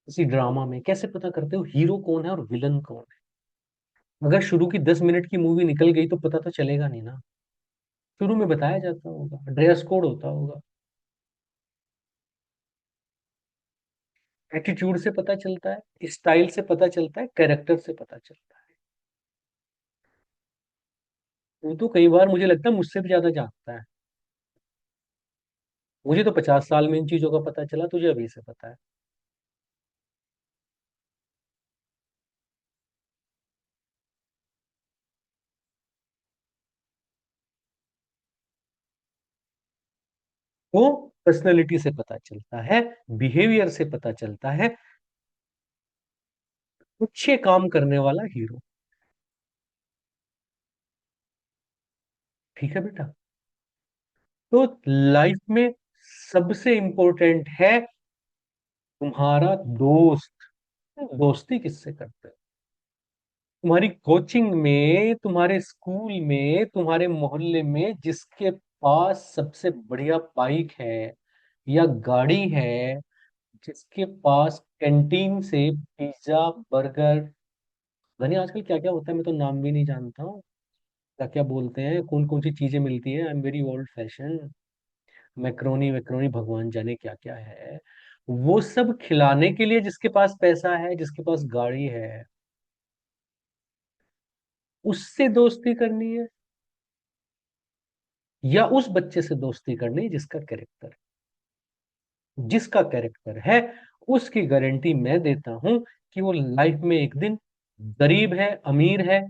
किसी ड्रामा में कैसे पता करते हो हीरो कौन है और विलन कौन है? अगर शुरू की 10 मिनट की मूवी निकल गई तो पता तो चलेगा नहीं ना। शुरू में बताया जाता होगा, ड्रेस कोड होता होगा। एटीट्यूड से पता चलता है, स्टाइल से पता चलता है, कैरेक्टर से पता चलता है। तू तो कई बार मुझे लगता है मुझसे भी ज्यादा जानता है। मुझे तो 50 साल में इन चीजों का पता चला, तुझे अभी से पता है। वो पर्सनैलिटी से पता चलता है, बिहेवियर से पता चलता है। अच्छे काम करने वाला हीरो। ठीक है बेटा। तो लाइफ में सबसे इंपॉर्टेंट है तुम्हारा दोस्त। दोस्ती किससे करते हो? तुम्हारी कोचिंग में, तुम्हारे स्कूल में, तुम्हारे मोहल्ले में जिसके पास सबसे बढ़िया बाइक है या गाड़ी है, जिसके पास कैंटीन से पिज्जा, बर्गर, धनी आजकल क्या क्या होता है मैं तो नाम भी नहीं जानता हूँ, क्या क्या बोलते हैं, कौन कौन सी चीजें मिलती है, I am very old fashion, macaroni वैक्रोनी भगवान जाने क्या क्या है, वो सब खिलाने के लिए जिसके पास पैसा है, जिसके पास गाड़ी है, उससे दोस्ती करनी है या उस बच्चे से दोस्ती करनी है जिसका कैरेक्टर है? जिसका कैरेक्टर है उसकी गारंटी मैं देता हूं कि वो लाइफ में एक दिन, गरीब है अमीर है,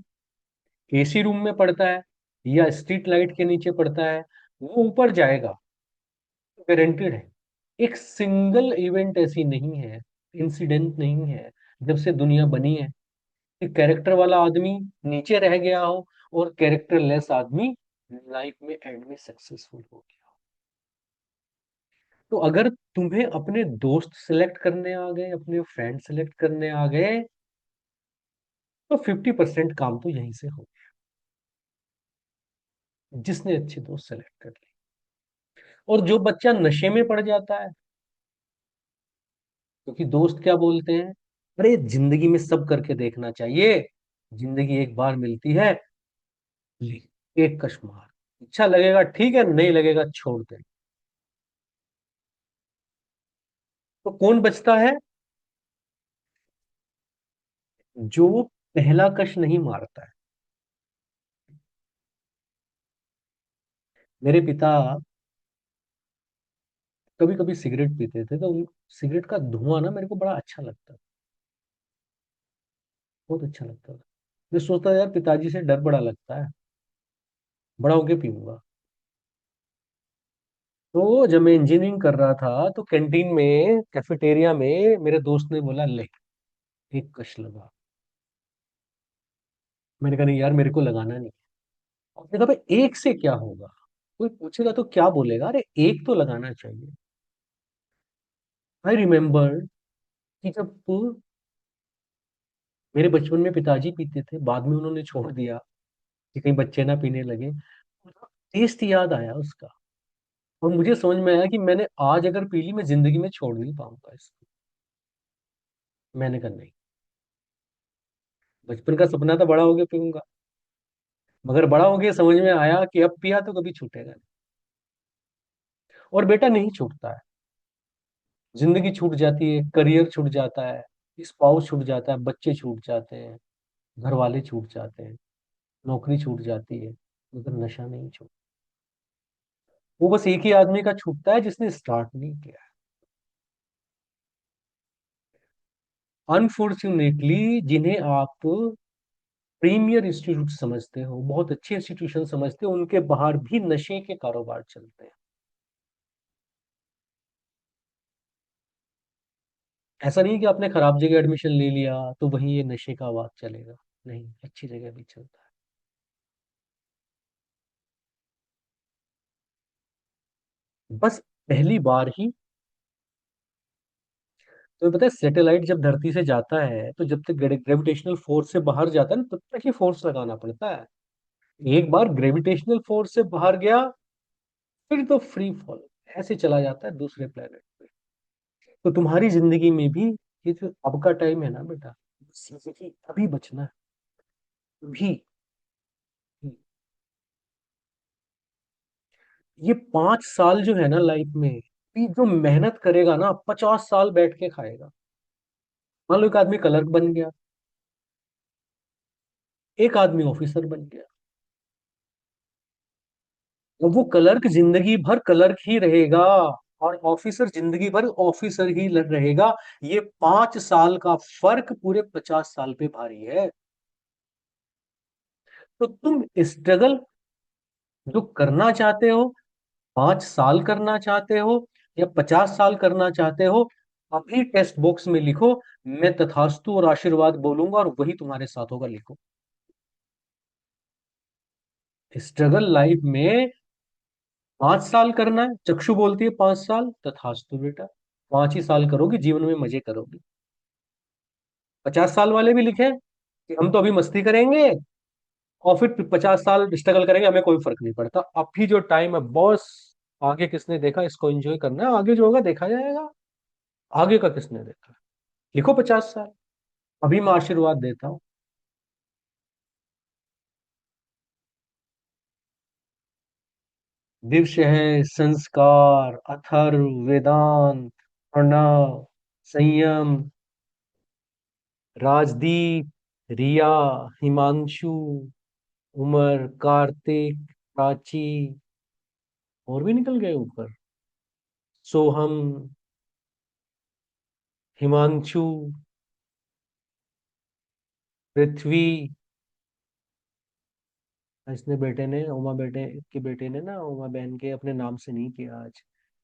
एसी रूम में पड़ता है या स्ट्रीट लाइट के नीचे पड़ता है, वो ऊपर जाएगा, गारंटेड है। एक सिंगल इवेंट ऐसी नहीं है, इंसिडेंट नहीं है जब से दुनिया बनी है कि कैरेक्टर वाला आदमी नीचे रह गया हो और कैरेक्टर लेस आदमी लाइफ में एंड में सक्सेसफुल हो गया हो। तो अगर तुम्हें अपने दोस्त सिलेक्ट करने आ गए, अपने फ्रेंड सिलेक्ट करने आ गए, तो 50% काम तो यहीं से हो गया, जिसने अच्छे दोस्त सेलेक्ट कर लिए। और जो बच्चा नशे में पड़ जाता है, क्योंकि दोस्त क्या बोलते हैं, अरे जिंदगी में सब करके देखना चाहिए, जिंदगी एक बार मिलती है, ले, एक कश मार, अच्छा लगेगा ठीक है, नहीं लगेगा छोड़ दे। तो कौन बचता है? जो पहला कश नहीं मारता है। मेरे पिता कभी कभी सिगरेट पीते थे, तो उन सिगरेट का धुआं ना मेरे को बड़ा अच्छा लगता, बहुत अच्छा लगता था। मैं सोचता था यार पिताजी से डर बड़ा लगता है, बड़ा होके पीऊंगा। तो जब मैं इंजीनियरिंग कर रहा था तो कैंटीन में, कैफेटेरिया में मेरे दोस्त ने बोला ले, एक कश लगा। मैंने कहा नहीं यार मेरे को लगाना नहीं। उसने कहा भाई एक से क्या होगा, कोई पूछेगा तो क्या बोलेगा, अरे एक तो लगाना चाहिए। आई रिमेम्बर कि जब मेरे बचपन में पिताजी पीते थे, बाद में उन्होंने छोड़ दिया कि कहीं बच्चे ना पीने लगे, टेस्ट याद आया उसका। और मुझे समझ में आया कि मैंने आज अगर पी ली, मैं जिंदगी में छोड़ नहीं पाऊंगा इसको। मैंने कहा नहीं, बचपन का सपना था बड़ा हो गया पीऊंगा, मगर बड़ा हो गया समझ में आया कि अब पिया तो कभी छूटेगा नहीं। और बेटा नहीं छूटता है। जिंदगी छूट जाती है, करियर छूट जाता है, स्पाउस छूट जाता है, बच्चे छूट जाते हैं, घर वाले छूट जाते हैं, नौकरी छूट जाती है, मगर नशा नहीं छूट। वो बस एक ही आदमी का छूटता है जिसने स्टार्ट नहीं किया। अनफॉर्चुनेटली जिन्हें आप प्रीमियर इंस्टीट्यूट समझते हो, बहुत अच्छे इंस्टीट्यूशन समझते हो, उनके बाहर भी नशे के कारोबार चलते हैं। ऐसा नहीं कि आपने खराब जगह एडमिशन ले लिया तो वहीं ये नशे का आवाज चलेगा। नहीं, अच्छी जगह भी चलता है। बस पहली बार ही। तो पता है, सैटेलाइट जब धरती से जाता है तो जब तक ग्रेविटेशनल फोर्स से बाहर जाता है ना, तब तक ही फोर्स लगाना पड़ता है। एक बार ग्रेविटेशनल फोर्स से बाहर गया, फिर तो फ्री फॉल, ऐसे चला जाता है दूसरे प्लेनेट पे। तो तुम्हारी जिंदगी में भी ये जो अब का टाइम है ना बेटा, जिंदगी अभी बचना है, अभी। ये 5 साल जो है ना लाइफ में, ये जो मेहनत करेगा ना, 50 साल बैठ के खाएगा। मान लो एक आदमी क्लर्क बन गया, एक आदमी ऑफिसर बन गया, और वो क्लर्क जिंदगी भर क्लर्क ही रहेगा, और ऑफिसर जिंदगी भर ऑफिसर ही रहेगा। ये 5 साल का फर्क पूरे 50 साल पे भारी है। तो तुम स्ट्रगल जो करना चाहते हो, 5 साल करना चाहते हो या 50 साल करना चाहते हो, अभी टेक्स्ट बॉक्स में लिखो, मैं तथास्तु और आशीर्वाद बोलूंगा और वही तुम्हारे साथ होगा, लिखो। स्ट्रगल लाइफ में 5 साल करना है, चक्षु बोलती है 5 साल, तथास्तु बेटा, 5 ही साल करोगे, जीवन में मजे करोगे। 50 साल वाले भी लिखे कि हम तो अभी मस्ती करेंगे और फिर 50 साल स्ट्रगल करेंगे, हमें कोई फर्क नहीं पड़ता। अभी जो टाइम है बॉस, आगे किसने देखा, इसको एंजॉय करना है, आगे जो होगा देखा जाएगा। आगे का किसने देखा। लिखो 50 साल, अभी मैं आशीर्वाद देता हूँ। दिव्य है संस्कार, अथर्व, वेदांत, प्रणव, संयम, राजदीप, रिया, हिमांशु, उमर, कार्तिक, प्राची, और भी निकल गए ऊपर, सोहम, हिमांशु, पृथ्वी। इसने बेटे ने, उमा बेटे के बेटे ने ना, उमा बहन के अपने नाम से नहीं किया आज।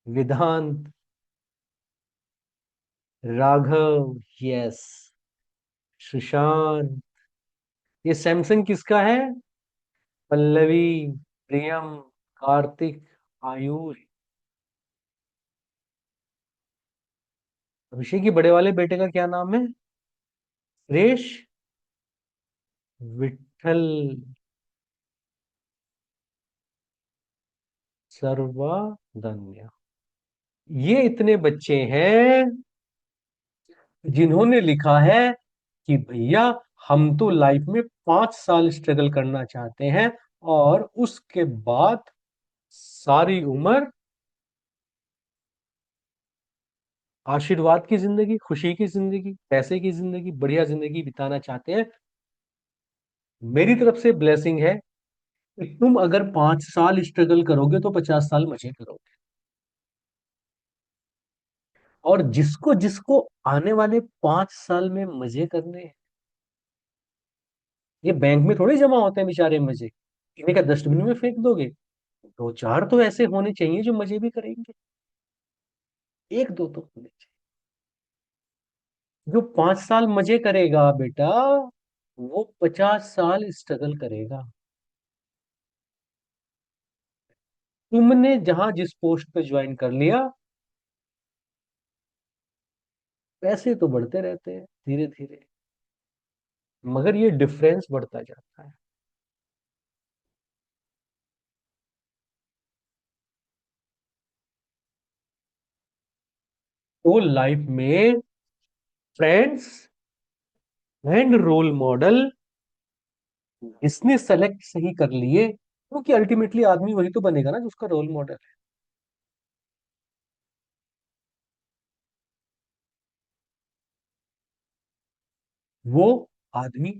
वेदांत, राघव, यस, सुशांत। ये सैमसंग किसका है? पल्लवी, प्रियम, कार्तिक, आयुष। अभिषेक के बड़े वाले बेटे का क्या नाम है? सुरेश, विठल, सर्वधन्य। ये इतने बच्चे हैं जिन्होंने लिखा है कि भैया, हम तो लाइफ में 5 साल स्ट्रगल करना चाहते हैं, और उसके बाद सारी उम्र आशीर्वाद की जिंदगी, खुशी की जिंदगी, पैसे की जिंदगी, बढ़िया जिंदगी बिताना चाहते हैं। मेरी तरफ से ब्लेसिंग है कि तुम अगर 5 साल स्ट्रगल करोगे तो 50 साल मजे करोगे। और जिसको जिसको आने वाले 5 साल में मजे करने हैं, ये बैंक में थोड़ी जमा होते हैं बेचारे मजे, इन्हें का डस्टबिन में फेंक दोगे? दो चार तो ऐसे होने चाहिए जो मजे भी करेंगे, एक दो तो होने चाहिए। जो 5 साल मजे करेगा बेटा, वो 50 साल स्ट्रगल करेगा। तुमने जहां जिस पोस्ट पे ज्वाइन कर लिया, पैसे तो बढ़ते रहते हैं धीरे धीरे, मगर ये डिफरेंस बढ़ता जाता है। तो लाइफ में फ्रेंड्स एंड रोल मॉडल इसने सेलेक्ट सही कर लिए, क्योंकि अल्टीमेटली आदमी वही तो बनेगा ना जो उसका रोल मॉडल है। वो आदमी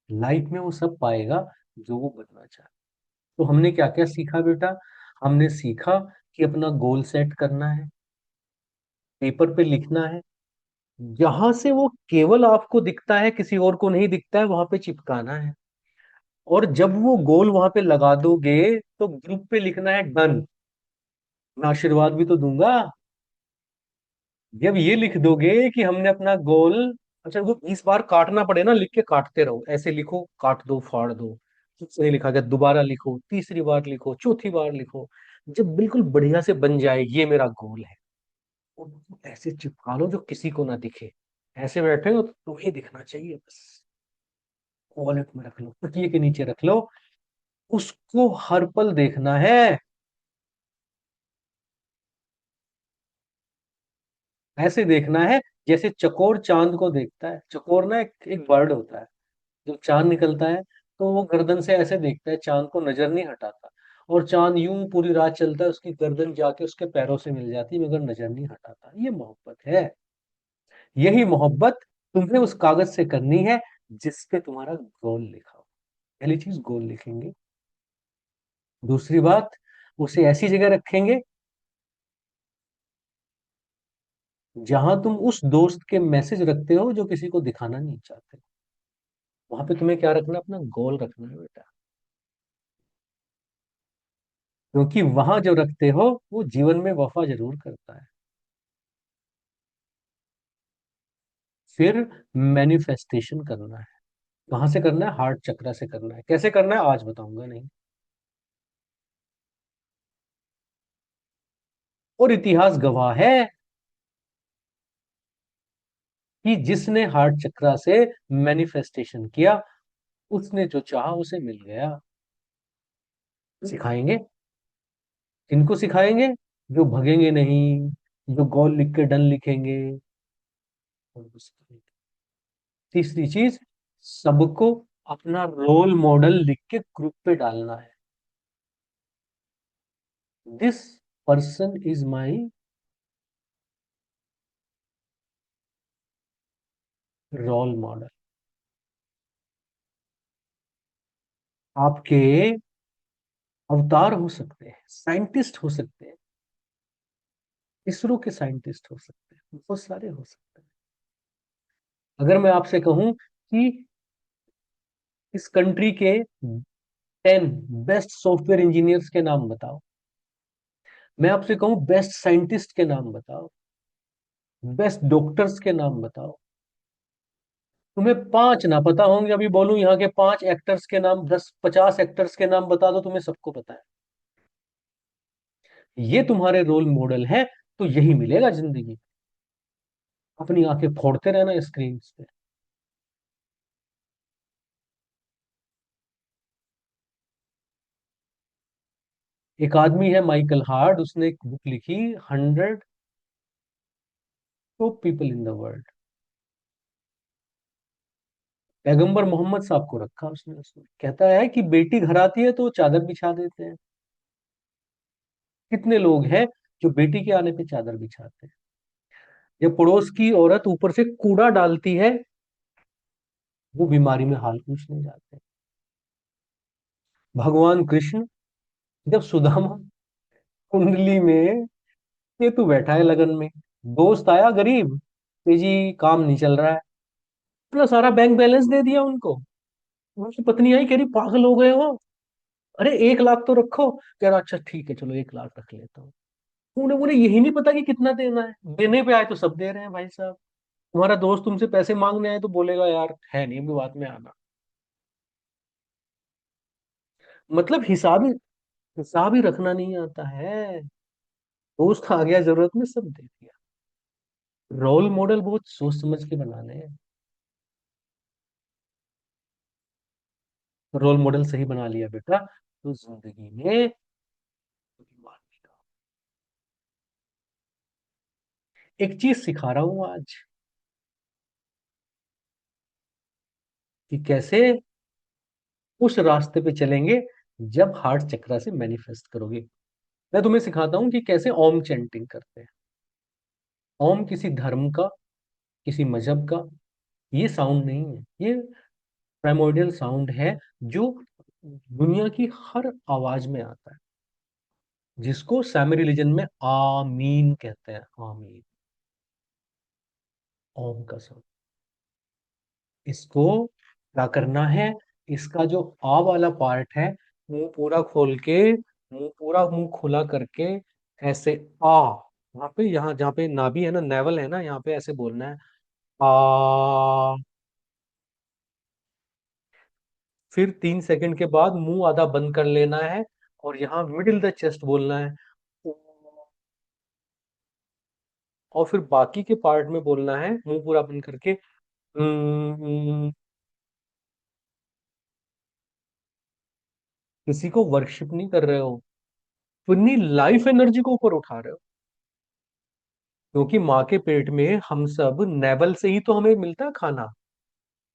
लाइफ में वो सब पाएगा जो वो बनना चाहे। तो हमने क्या क्या सीखा बेटा? हमने सीखा कि अपना गोल सेट करना है, पेपर पे लिखना है, जहां से वो केवल आपको दिखता है, किसी और को नहीं दिखता है, वहां पे चिपकाना है। और जब वो गोल वहां पे लगा दोगे तो ग्रुप पे लिखना है डन। मैं आशीर्वाद भी तो दूंगा। जब ये लिख दोगे कि हमने अपना गोल, अच्छा वो 20 बार काटना पड़े ना, लिख के काटते रहो, ऐसे लिखो, काट दो, फाड़ दो, कुछ नहीं लिखा गया, दोबारा लिखो, तीसरी बार लिखो, चौथी बार लिखो। जब बिल्कुल बढ़िया से बन जाए ये मेरा गोल है, और ऐसे चिपका लो जो किसी को ना दिखे। ऐसे बैठे हो तो तुम्हें दिखना चाहिए बस। वॉलेट में रख लो, तकिए के नीचे रख लो, उसको हर पल देखना है। ऐसे देखना है जैसे चकोर चांद को देखता है। चकोर ना एक बर्ड होता है, जब चांद निकलता है तो वो गर्दन से ऐसे देखता है, चांद को नजर नहीं हटाता। और चांद यूं पूरी रात चलता है, उसकी गर्दन जाके उसके पैरों से मिल जाती है, मगर नजर नहीं हटाता। ये मोहब्बत है। यही मोहब्बत तुम्हें उस कागज से करनी है जिस पे तुम्हारा गोल लिखा हो। पहली चीज गोल लिखेंगे। दूसरी बात, उसे ऐसी जगह रखेंगे जहां तुम उस दोस्त के मैसेज रखते हो जो किसी को दिखाना नहीं चाहते। वहां पे तुम्हें क्या रखना है? अपना गोल रखना है बेटा। क्योंकि वहां जो रखते हो वो जीवन में वफा जरूर करता है। फिर मैनिफेस्टेशन करना है। कहाँ से करना है? हार्ट चक्रा से करना है। कैसे करना है आज बताऊंगा नहीं। और इतिहास गवाह है कि जिसने हार्ट चक्रा से मैनिफेस्टेशन किया, उसने जो चाहा उसे मिल गया। सिखाएंगे। किनको सिखाएंगे? जो भगेंगे नहीं, जो गोल लिख के डन लिखेंगे, उनको सिखाएंगे। तीसरी चीज, सबको अपना रोल मॉडल लिख के ग्रुप पे डालना है। This person is my role model. आपके अवतार हो सकते हैं, साइंटिस्ट हो सकते हैं, इसरो के साइंटिस्ट हो सकते हैं, बहुत सारे हो सकते हैं। अगर मैं आपसे कहूं कि इस कंट्री के 10 बेस्ट सॉफ्टवेयर इंजीनियर्स के नाम बताओ, मैं आपसे कहूं बेस्ट साइंटिस्ट के नाम बताओ, बेस्ट डॉक्टर्स के नाम बताओ, तुम्हें 5 ना पता होंगे। अभी बोलूं यहाँ के 5 एक्टर्स के नाम, 10 50 एक्टर्स के नाम बता दो, तुम्हें सबको पता है। ये तुम्हारे रोल मॉडल है, तो यही मिलेगा जिंदगी। अपनी आंखें फोड़ते रहना स्क्रीन पे। एक आदमी है माइकल हार्ड, उसने एक बुक लिखी, 100 top people in the world. पैगंबर मोहम्मद साहब को रखा उसने। उसमें कहता है कि बेटी घर आती है तो चादर बिछा देते हैं। कितने लोग हैं जो बेटी के आने पे चादर बिछाते हैं? जब पड़ोस की औरत ऊपर से कूड़ा डालती है, वो बीमारी में हाल पूछने जाते हैं। भगवान कृष्ण जब सुदामा कुंडली में केतु बैठा है लगन में, दोस्त आया गरीब कि जी काम नहीं चल रहा है, पूरा सारा बैंक बैलेंस दे दिया उनको। उनकी पत्नी आई, कह रही पागल हो गए हो, अरे 1 लाख तो रखो। कह रहा अच्छा ठीक है चलो 1 लाख रख लेता हूँ। उन्हें उन्हें यही नहीं पता कि कितना देना है। देने पे आए तो सब दे रहे हैं भाई साहब। तुम्हारा दोस्त तुमसे पैसे मांगने आए तो बोलेगा यार है नहीं, अभी बाद में आना। मतलब हिसाब ही रखना नहीं आता है। दोस्त आ गया जरूरत में, सब दे दिया। रोल मॉडल बहुत सोच समझ के बनाने हैं। रोल मॉडल सही बना लिया बेटा तो जिंदगी में कभी मान नहीं रहा। एक चीज सिखा रहा हूं आज कि कैसे उस रास्ते पे चलेंगे जब हार्ट चक्रा से मैनिफेस्ट करोगे। मैं तुम्हें सिखाता हूँ कि कैसे ओम चैंटिंग करते हैं। ओम किसी धर्म का, किसी मजहब का ये साउंड नहीं है। ये प्राइमोर्डियल साउंड है जो दुनिया की हर आवाज में आता है, जिसको सैमी रिलीजन में आमीन कहते हैं। आमीन, ओम का साउंड। इसको क्या करना है, इसका जो आ वाला पार्ट है, मुंह पूरा खोल के, मुंह पूरा मुंह खुला करके ऐसे आ, वहां पे, यहाँ जहाँ पे नाभि है ना, नेवल है ना, यहाँ पे ऐसे बोलना है आ। फिर 3 सेकंड के बाद मुंह आधा बंद कर लेना है और यहाँ मिडिल द चेस्ट बोलना है। और फिर बाकी के पार्ट में बोलना है मुंह पूरा बंद करके किसी को वर्शिप नहीं कर रहे हो, अपनी लाइफ एनर्जी को ऊपर उठा रहे हो। क्योंकि माँ के पेट में हम सब नेवल से ही तो हमें मिलता है खाना।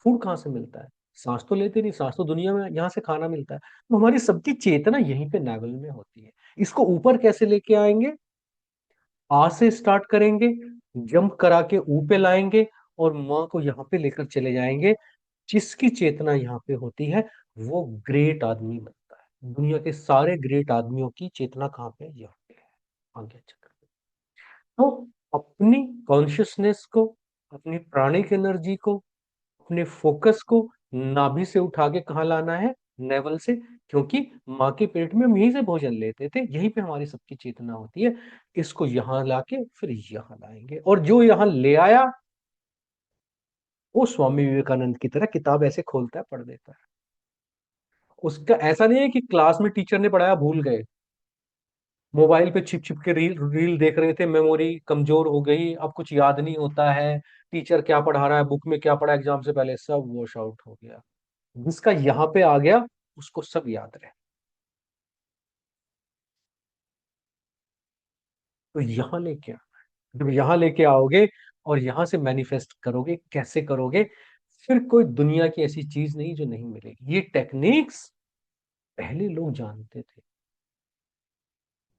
फूड कहाँ से मिलता है? सांस तो लेते नहीं, सांस तो दुनिया में यहाँ से खाना मिलता है। तो हमारी सबकी चेतना यहीं पे नेवल में होती है। इसको ऊपर कैसे लेके आएंगे? आ से स्टार्ट करेंगे, जंप करा के ऊ पे लाएंगे और माँ को यहाँ पे लेकर चले जाएंगे। जिसकी चेतना यहाँ पे होती है वो ग्रेट आदमी बनता है। दुनिया के सारे ग्रेट आदमियों की चेतना कहाँ पे? यहाँ पे है, आज्ञा चक्र पे। तो अपनी कॉन्शियसनेस को, अपनी प्राणिक एनर्जी को, अपने फोकस को नाभि से उठा के कहाँ लाना है? नेवल से। क्योंकि माँ के पेट में हम यहीं से भोजन लेते थे, यहीं पे हमारी सबकी चेतना होती है। इसको यहाँ लाके फिर यहाँ लाएंगे, और जो यहाँ ले आया वो स्वामी विवेकानंद की तरह किताब ऐसे खोलता है, पढ़ देता है। उसका ऐसा नहीं है कि क्लास में टीचर ने पढ़ाया भूल गए, मोबाइल पे छिप छिप के रील रील देख रहे थे, मेमोरी कमजोर हो गई, अब कुछ याद नहीं होता है, टीचर क्या पढ़ा रहा है, बुक में क्या पढ़ा, एग्जाम से पहले सब वॉश आउट हो गया। जिसका यहाँ पे आ गया उसको सब याद रहे। तो यहाँ लेके आ, जब यहाँ लेके आओगे और यहाँ से मैनिफेस्ट करोगे, कैसे करोगे? फिर कोई दुनिया की ऐसी चीज नहीं जो नहीं मिलेगी। ये टेक्निक्स पहले लोग जानते थे,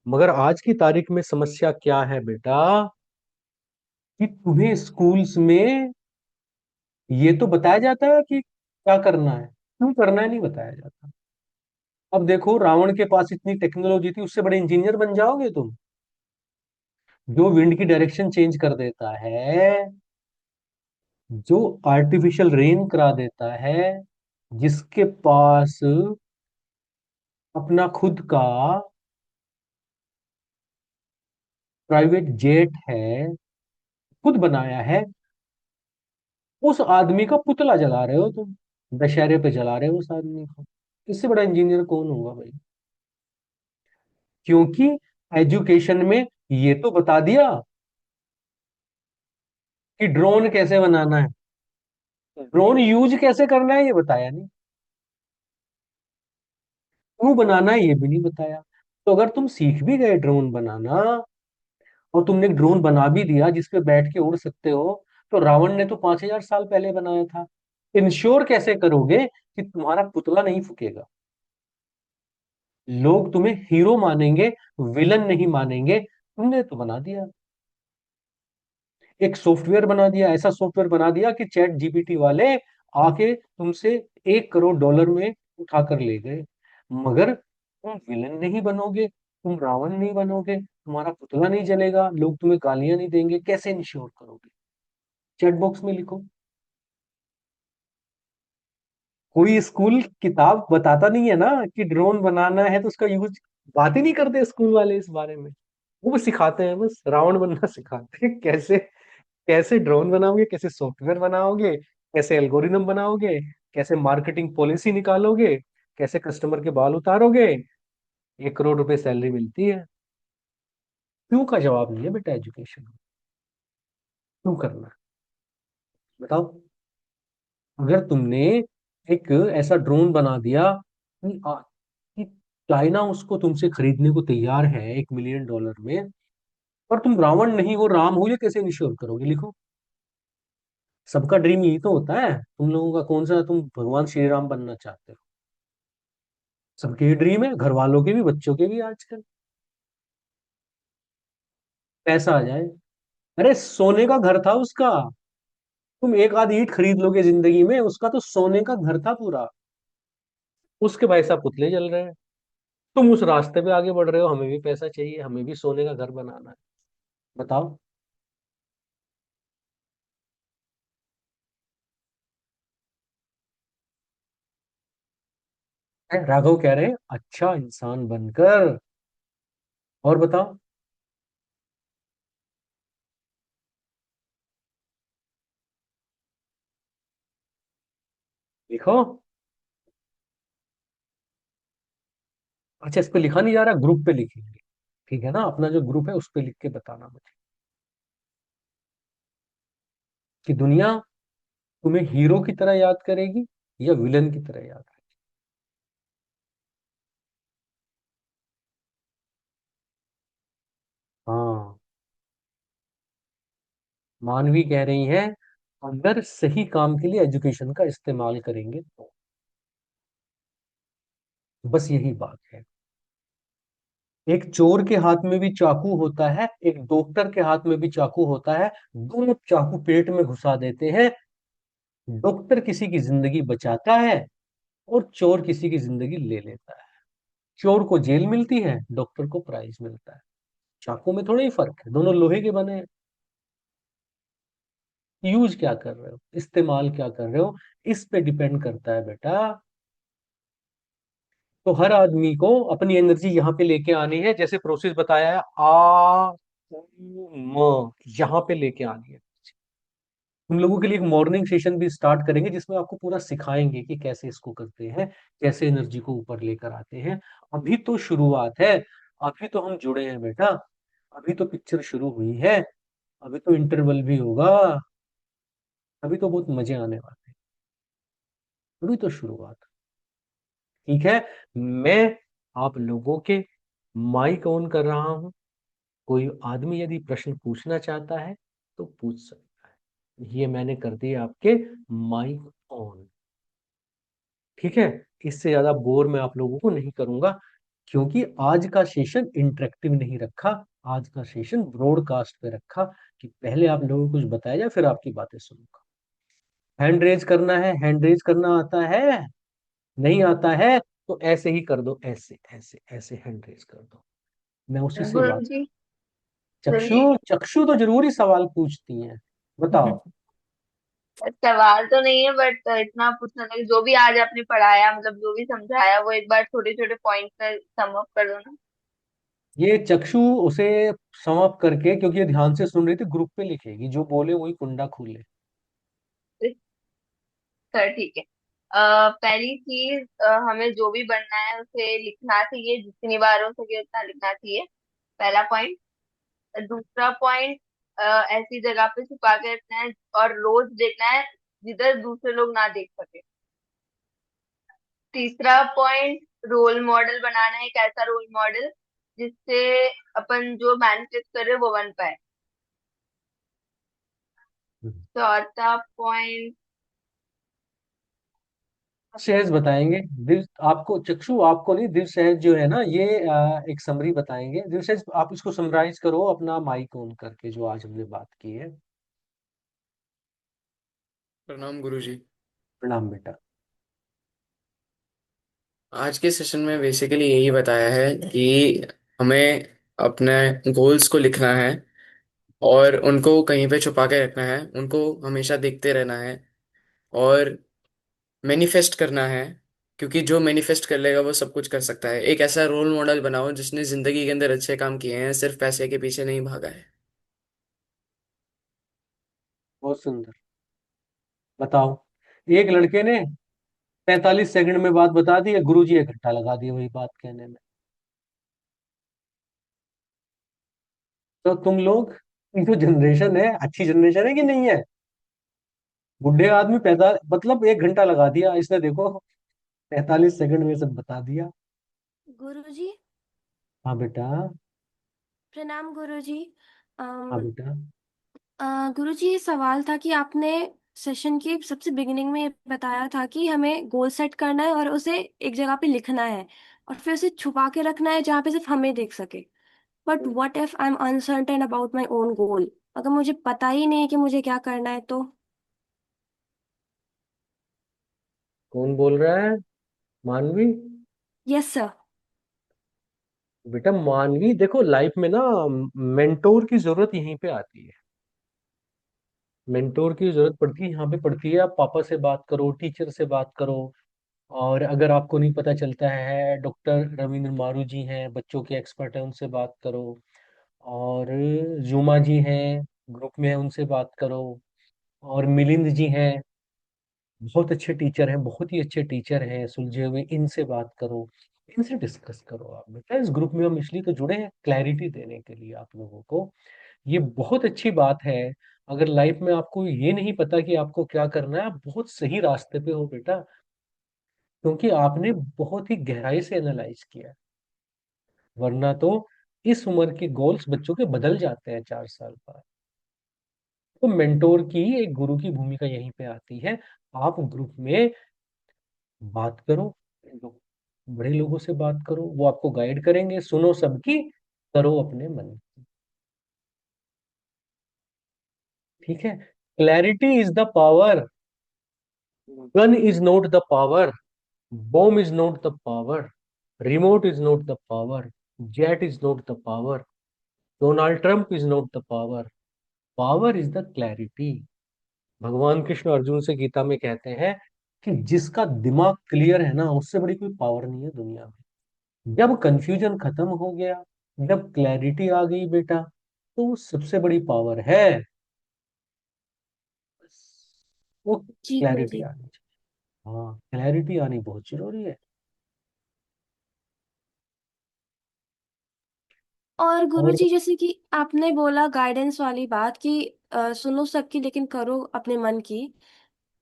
मगर आज की तारीख में समस्या क्या है बेटा, कि तुम्हें स्कूल्स में ये तो बताया जाता है कि क्या करना है, क्यों करना है नहीं बताया जाता। अब देखो, रावण के पास इतनी टेक्नोलॉजी थी, उससे बड़े इंजीनियर बन जाओगे तुम, जो विंड की डायरेक्शन चेंज कर देता है, जो आर्टिफिशियल रेन करा देता है, जिसके पास अपना खुद का प्राइवेट जेट है, खुद बनाया है, उस आदमी का पुतला जला रहे हो तुम, दशहरे पे जला रहे हो उस आदमी को। इससे बड़ा इंजीनियर कौन होगा भाई? क्योंकि एजुकेशन में ये तो बता दिया कि ड्रोन कैसे बनाना है, ड्रोन यूज कैसे करना है ये बताया नहीं, क्यों बनाना है ये भी नहीं बताया। तो अगर तुम सीख भी गए ड्रोन बनाना और तुमने एक ड्रोन बना भी दिया जिसपे बैठ के उड़ सकते हो, तो रावण ने तो 5,000 साल पहले बनाया था। इंश्योर कैसे करोगे कि तुम्हारा पुतला नहीं फूकेगा? लोग तुम्हें हीरो मानेंगे, विलन नहीं मानेंगे। तुमने तो बना दिया, एक सॉफ्टवेयर बना दिया, ऐसा सॉफ्टवेयर बना दिया कि चैट जीपीटी वाले आके तुमसे $1 करोड़ में उठा कर ले गए। मगर तुम विलन नहीं बनोगे, तुम रावण नहीं बनोगे, तुम्हारा पुतला नहीं जलेगा, लोग तुम्हें गालियां नहीं देंगे, कैसे इंश्योर करोगे? चैट बॉक्स में लिखो। कोई स्कूल किताब बताता नहीं है ना कि ड्रोन बनाना है तो उसका यूज, बात ही नहीं करते स्कूल वाले इस बारे में। वो बस सिखाते हैं, बस रावण बनना सिखाते हैं। कैसे, कैसे ड्रोन बनाओगे, कैसे सॉफ्टवेयर बनाओगे, कैसे एल्गोरिदम बनाओगे, कैसे मार्केटिंग पॉलिसी निकालोगे, कैसे कस्टमर के बाल उतारोगे। 1 करोड़ रुपए सैलरी मिलती है। क्यों का जवाब नहीं है बेटा एजुकेशन में। क्यों करना है? बताओ। अगर तुमने एक ऐसा ड्रोन बना दिया कि चाइना उसको तुमसे खरीदने को तैयार है 1 मिलियन डॉलर में, पर तुम रावण नहीं हो राम हो, ये कैसे इंश्योर करोगे? लिखो। सबका ड्रीम यही तो होता है। तुम लोगों का कौन सा, तुम भगवान श्री राम बनना चाहते हो? सबके ड्रीम है, घर वालों के भी, बच्चों के भी आजकल। पैसा आ जाए। अरे सोने का घर था उसका। तुम एक आध ईंट खरीद लोगे जिंदगी में, उसका तो सोने का घर था पूरा। उसके भाई साहब पुतले जल रहे हैं। तुम उस रास्ते पे आगे बढ़ रहे हो, हमें भी पैसा चाहिए, हमें भी सोने का घर बनाना है। बताओ। राघव कह रहे हैं अच्छा इंसान बनकर। और बताओ। लिखो। अच्छा, इस पे लिखा नहीं जा रहा, ग्रुप पे लिखेंगे। ठीक है ना, अपना जो ग्रुप है उस पे लिख के बताना मुझे कि दुनिया तुम्हें हीरो की तरह याद करेगी या विलन की तरह याद करेगी। हाँ। मानवी कह रही है अगर सही काम के लिए एजुकेशन का इस्तेमाल करेंगे तो। बस यही बात है। एक चोर के हाथ में भी चाकू होता है, एक डॉक्टर के हाथ में भी चाकू होता है। दोनों चाकू पेट में घुसा देते हैं। डॉक्टर किसी की जिंदगी बचाता है और चोर किसी की जिंदगी ले लेता है। चोर को जेल मिलती है, डॉक्टर को प्राइज मिलता है। चाकू में थोड़ा ही फर्क है, दोनों लोहे के बने हैं। यूज क्या कर रहे हो, इस्तेमाल क्या कर रहे हो, इस पे डिपेंड करता है बेटा। तो हर आदमी को अपनी एनर्जी यहाँ पे लेके आनी है, जैसे प्रोसेस बताया है, आ उ, म यहाँ पे लेके आनी है। हम लोगों के लिए एक मॉर्निंग सेशन भी स्टार्ट करेंगे जिसमें आपको पूरा सिखाएंगे कि कैसे इसको करते हैं, कैसे एनर्जी को ऊपर लेकर आते हैं। अभी तो शुरुआत है। अभी तो हम जुड़े हैं बेटा। अभी तो पिक्चर शुरू हुई है। अभी तो इंटरवल भी होगा। अभी तो बहुत मजे आने वाले हैं। अभी तो शुरुआत। ठीक है। मैं आप लोगों के माइक ऑन कर रहा हूं। कोई आदमी यदि प्रश्न पूछना चाहता है तो पूछ सकता है। ये मैंने कर दिया आपके माइक ऑन। ठीक है। इससे ज्यादा बोर मैं आप लोगों को नहीं करूंगा, क्योंकि आज का सेशन इंटरेक्टिव नहीं रखा। आज का सेशन ब्रॉडकास्ट पे रखा कि पहले आप लोगों को कुछ बताया जाए, फिर आपकी बातें सुनूंगा। हैंड रेज करना है, हैंड रेज करना आता है? नहीं आता है तो ऐसे ही कर दो, ऐसे ऐसे ऐसे हैंड रेज कर दो। मैं उसी से गुरु बात। जी। चक्षु। गुरु चक्षु तो जरूरी सवाल पूछती हैं। जी। बताओ। सवाल तो नहीं है, बट इतना पूछना था कि जो भी आज आपने पढ़ाया, मतलब जो भी समझाया, वो एक बार छोटे छोटे पॉइंट में सम अप कर दो ना। ये चक्षु उसे समाप्त करके, क्योंकि ये ध्यान से सुन रही थी, ग्रुप पे लिखेगी, जो बोले वही कुंडा खोले। सर ठीक है। पहली चीज, हमें जो भी बनना है उसे लिखना चाहिए, जितनी बार हो सके उतना लिखना चाहिए। पहला पॉइंट। दूसरा पॉइंट, ऐसी जगह पे छुपा के रखना है और रोज देखना है जिधर दूसरे लोग ना देख सके। तीसरा पॉइंट, रोल मॉडल बनाना है, एक ऐसा रोल मॉडल जिससे अपन जो मैनिफेस्ट कर रहे हैं वो बन पाए। चौथा पॉइंट। सहज बताएंगे। दिल आपको, चक्षु आपको नहीं, दिल सहज जो है ना, ये एक समरी बताएंगे। दिल सहज आप इसको समराइज करो अपना माइक ऑन करके, जो आज हमने बात की है। प्रणाम गुरुजी। प्रणाम बेटा। आज के सेशन में बेसिकली यही बताया है कि हमें अपने गोल्स को लिखना है और उनको कहीं पे छुपा के रखना है, उनको हमेशा देखते रहना है और मैनिफेस्ट करना है। क्योंकि जो मैनिफेस्ट कर लेगा वो सब कुछ कर सकता है। एक ऐसा रोल मॉडल बनाओ जिसने जिंदगी के अंदर अच्छे काम किए हैं, सिर्फ पैसे के पीछे नहीं भागा है। बहुत सुंदर। बताओ। एक लड़के ने 45 सेकंड में बात बता दी, गुरु जी 1 घंटा लगा दिया वही बात कहने में। तो तुम लोग ये जो जनरेशन है अच्छी जनरेशन है कि नहीं है? बुढ़े आदमी पैदा मतलब 1 घंटा लगा दिया इसने, देखो 45 सेकंड में सब बता दिया। गुरुजी। हाँ बेटा। प्रणाम गुरुजी। हाँ अम, बेटा। गुरुजी, ये सवाल था कि आपने सेशन के सबसे बिगिनिंग में बताया था कि हमें गोल सेट करना है और उसे एक जगह पे लिखना है और फिर उसे छुपा के रखना है जहाँ पे सिर्फ हमें देख सके। But what if I am uncertain about my own goal? अगर मुझे पता ही नहीं है कि मुझे क्या करना है तो? कौन बोल रहा है? मानवी? Yes sir. बेटा मानवी, देखो लाइफ में ना मेंटोर की जरूरत यहीं पे आती है। मेंटोर की जरूरत पड़ती है यहाँ पे पड़ती है। आप पापा से बात करो, टीचर से बात करो। और अगर आपको नहीं पता चलता है, डॉक्टर रविंद्र मारू जी हैं, बच्चों के एक्सपर्ट हैं, उनसे बात करो। और जुमा जी हैं, ग्रुप में है, उनसे बात करो। और मिलिंद जी हैं, बहुत अच्छे टीचर हैं, बहुत ही अच्छे टीचर हैं सुलझे हुए, इनसे बात करो। इनसे डिस्कस करो। आप बेटा इस ग्रुप में हम इसलिए तो जुड़े हैं, क्लैरिटी देने के लिए आप लोगों को। ये बहुत अच्छी बात है। अगर लाइफ में आपको ये नहीं पता कि आपको क्या करना है, आप बहुत सही रास्ते पे हो बेटा। क्योंकि आपने बहुत ही गहराई से एनालाइज किया है। वरना तो इस उम्र के गोल्स बच्चों के बदल जाते हैं 4 साल बाद। तो मेंटोर की, एक गुरु की भूमिका यहीं पे आती है। आप ग्रुप में बात करो, लोग, बड़े लोगों से बात करो, वो आपको गाइड करेंगे। सुनो सबकी, करो अपने मन की। ठीक है। Clarity is the power. Gun is not the power. Bomb is not the power. Remote is not the power. Jet is not the power. Donald Trump is not the power. Power is the clarity. भगवान कृष्ण अर्जुन से गीता में कहते हैं कि जिसका दिमाग clear है ना, उससे बड़ी कोई पावर नहीं है दुनिया में। जब कंफ्यूजन खत्म हो गया, जब क्लैरिटी आ गई बेटा, तो वो सबसे बड़ी पावर है। बस, वो जी क्लैरिटी गुरुजी। आनी चाहिए। हाँ, क्लैरिटी आनी बहुत जरूरी है। और और गुरुजी, जैसे कि आपने बोला गाइडेंस वाली बात कि सुनो सबकी लेकिन करो अपने मन की।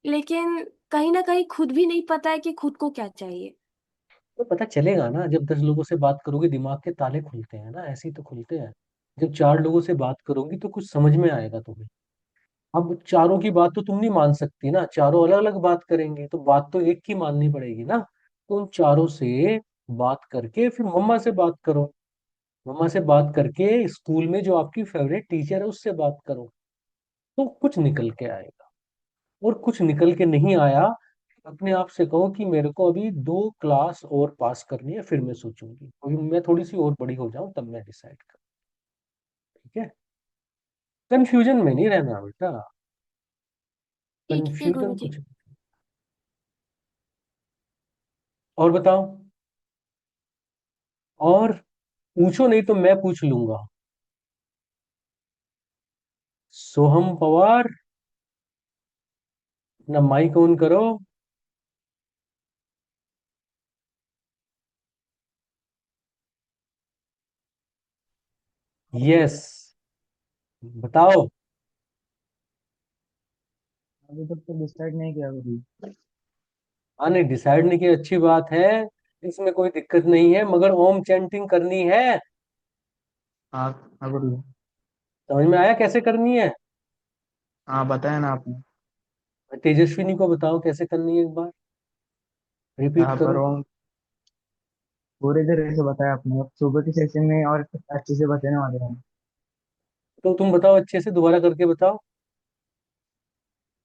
लेकिन कहीं ना कहीं खुद भी नहीं पता है कि खुद को क्या चाहिए। तो पता चलेगा ना, जब 10 लोगों से बात करोगे, दिमाग के ताले खुलते हैं ना, ऐसे ही तो खुलते हैं। जब 4 लोगों से बात करोगी तो कुछ समझ में आएगा तुम्हें। अब चारों की बात तो तुम नहीं मान सकती ना, चारों अलग अलग बात करेंगे, तो बात तो एक की माननी पड़ेगी ना। तो उन चारों से बात करके फिर मम्मा से बात करो। मम्मा से बात करके स्कूल में जो आपकी फेवरेट टीचर है उससे बात करो। तो कुछ निकल के आएगा। और कुछ निकल के नहीं आया, अपने आप से कहो कि मेरे को अभी 2 क्लास और पास करनी है, फिर मैं सोचूंगी, अभी मैं थोड़ी सी और बड़ी हो जाऊं तब मैं डिसाइड करूँ। ठीक है। कंफ्यूजन में नहीं रहना बेटा। ठीक है कंफ्यूजन गुरुजी। कुछ। और बताओ। और पूछो, नहीं तो मैं पूछ लूंगा। सोहम पवार, अपना माइक ऑन करो। यस, बताओ। अभी तक तो डिसाइड नहीं किया कभी। हाँ, नहीं डिसाइड नहीं की, अच्छी बात है। इसमें कोई दिक्कत नहीं है, मगर ओम चैंटिंग करनी है। हाँ। हाँ गुरु। समझ में आया कैसे करनी है? हाँ बताया ना आपने। तेजस्विनी को बताओ कैसे करनी है, एक बार रिपीट यहाँ पर करो। वो पूरे तरह से बताया आपने, अब सुबह के सेशन में और अच्छे से बताने वाले हैं। तो तुम बताओ, अच्छे से दोबारा करके बताओ।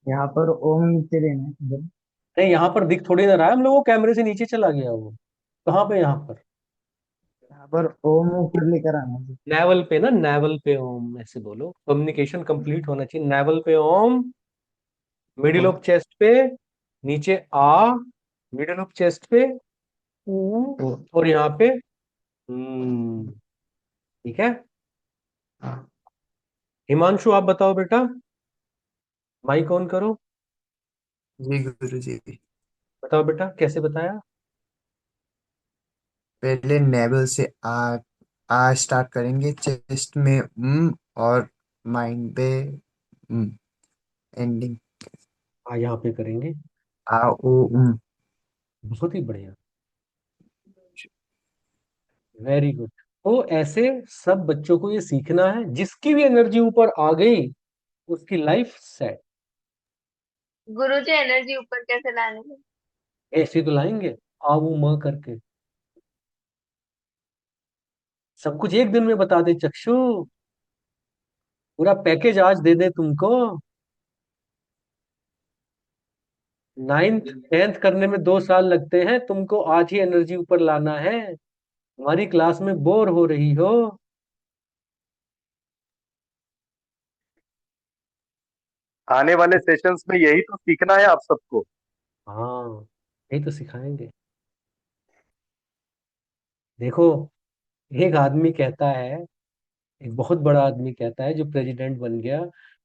यहाँ पर ओम नीचे देना है इधर। नहीं, यहाँ पर दिख थोड़ी ना रहा है, हम लोगों कैमरे से नीचे चला गया वो। कहाँ पे? यहाँ पर यहाँ पर ओम ऊपर लेकर आना है। नेवल पे ना, नेवल पे ओम ऐसे बोलो, कम्युनिकेशन कंप्लीट होना चाहिए। नेवल पे ओम, मिडिल ओ, ऑफ चेस्ट पे, नीचे आ, मिडिल ऑफ चेस्ट पे ऊ, ओ, और यहाँ पे हम्म। ठीक है। हाँ। हिमांशु आप बताओ बेटा, माइक ऑन करो। जी गुरु जी। बताओ बेटा कैसे बताया। पहले नेवल से आ, आ स्टार्ट करेंगे, चेस्ट में और माइंड पे एंडिंग। यहाँ पे करेंगे। आ ओ उम। बहुत ही बढ़िया, वेरी गुड। तो ऐसे सब बच्चों को ये सीखना है, जिसकी भी एनर्जी ऊपर आ गई उसकी लाइफ सेट। गुरुजी एनर्जी ऊपर कैसे लाने हैं? ऐसे तो लाएंगे, आ वो म करके। सब कुछ एक दिन में बता दे चक्षु, पूरा पैकेज आज दे दे तुमको। 9th 10th करने में 2 साल लगते हैं, तुमको आज ही एनर्जी ऊपर लाना है। हमारी क्लास में बोर हो रही हो। आने वाले सेशंस में यही तो सीखना है आप सबको। हाँ, यही तो सिखाएंगे। देखो, एक आदमी कहता है, एक बहुत बड़ा आदमी कहता है जो प्रेसिडेंट बन गया,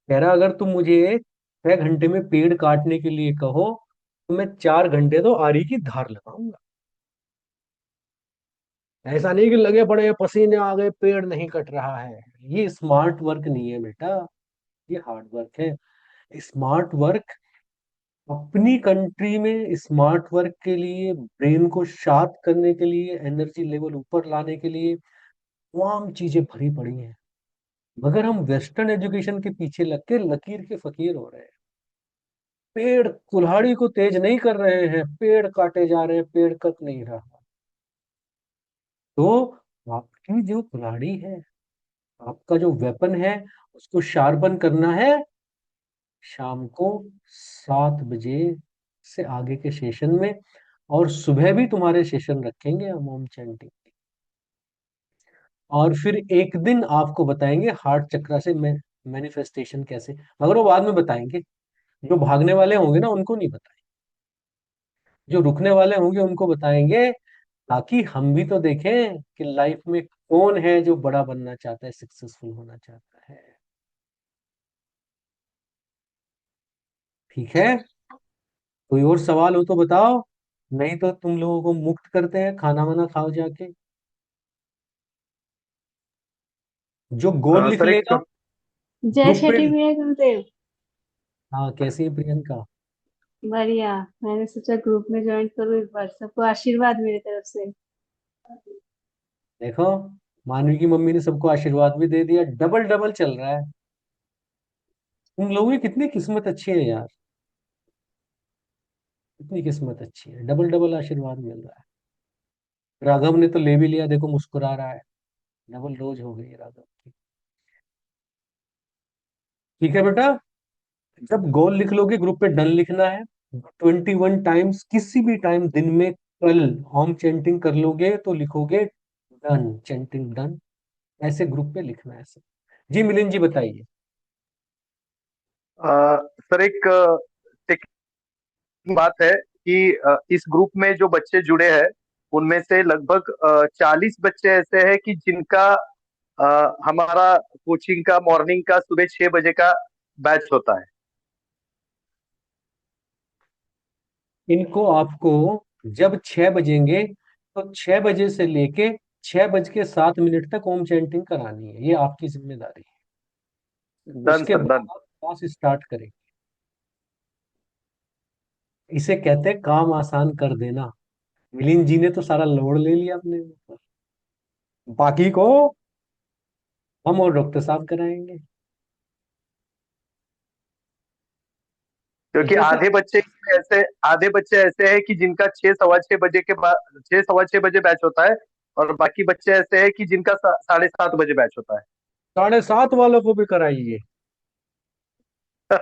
कह रहा अगर तुम मुझे 6 घंटे में पेड़ काटने के लिए कहो तो मैं 4 घंटे तो आरी की धार लगाऊंगा। ऐसा नहीं कि लगे पड़े हैं, पसीने आ गए, पेड़ नहीं कट रहा है। ये स्मार्ट वर्क नहीं है बेटा, ये हार्ड वर्क है। स्मार्ट वर्क अपनी कंट्री में, स्मार्ट वर्क के लिए, ब्रेन को शार्प करने के लिए, एनर्जी लेवल ऊपर लाने के लिए तमाम चीजें भरी पड़ी हैं। मगर हम वेस्टर्न एजुकेशन के पीछे लग के लकीर के फकीर हो रहे हैं। पेड़ कुल्हाड़ी को तेज नहीं कर रहे हैं, पेड़ काटे जा रहे हैं, पेड़ कट नहीं रहा। तो आपकी जो कुल्हाड़ी है, आपका जो वेपन है, उसको शार्पन करना है शाम को 7 बजे से आगे के सेशन में। और सुबह भी तुम्हारे सेशन रखेंगे हम ओम चैंटिंग। और फिर एक दिन आपको बताएंगे हार्ट चक्र से मैनिफेस्टेशन कैसे, मगर वो बाद में बताएंगे। जो भागने वाले होंगे ना उनको नहीं बताएंगे, जो रुकने वाले होंगे उनको बताएंगे, ताकि हम भी तो देखें कि लाइफ में कौन है जो बड़ा बनना चाहता है, सक्सेसफुल होना चाहता है। ठीक है, कोई और सवाल हो तो बताओ, नहीं तो तुम लोगों को मुक्त करते हैं, खाना वाना खाओ जाके। जो गोल लिख सर एक लेगा जय ग्रुप पे। छठी भैया गुरुदेव। हाँ, कैसी है प्रियंका? बढ़िया। मैंने सोचा ग्रुप में ज्वाइन करूँ एक बार, सबको आशीर्वाद मेरी तरफ से। देखो, मानवी की मम्मी ने सबको आशीर्वाद भी दे दिया, डबल डबल चल रहा है। तुम लोगों की कितनी किस्मत अच्छी है यार, कितनी किस्मत अच्छी है, डबल डबल आशीर्वाद मिल रहा है। राघव ने तो ले भी लिया, देखो मुस्कुरा रहा है। डबल डोज हो गई राघव की। ठीक है बेटा, जब गोल लिख लोगे ग्रुप पे डन लिखना है। 21 टाइम्स किसी भी टाइम दिन में कल होम चैंटिंग कर लोगे तो लिखोगे डन, चैंटिंग डन। ऐसे ग्रुप पे लिखना है सब। जी मिलिंद जी बताइए। सर एक टेक्निक बात है कि इस ग्रुप में जो बच्चे जुड़े हैं उनमें से लगभग 40 बच्चे ऐसे हैं कि जिनका हमारा कोचिंग का मॉर्निंग का सुबह 6 बजे का बैच होता है। इनको आपको जब 6 बजेंगे तो 6 बजे से लेके 6 बज के 7 मिनट तक ओम चैंटिंग करानी है, ये आपकी जिम्मेदारी है। डन उसके सर बाद डन। आप क्लास स्टार्ट करें। इसे कहते हैं काम आसान कर देना। मिलिंद जी ने तो सारा लोड ले लिया अपने ऊपर, बाकी को हम और डॉक्टर साहब कराएंगे। क्योंकि ठीक है सर। आधे बच्चे ऐसे हैं कि जिनका 6 सवा 6 बजे के बाद 6 सवा 6 बजे बैच होता है, और बाकी बच्चे ऐसे हैं कि जिनका 7:30 बजे बैच होता 7:30 वालों को भी कराइए। है।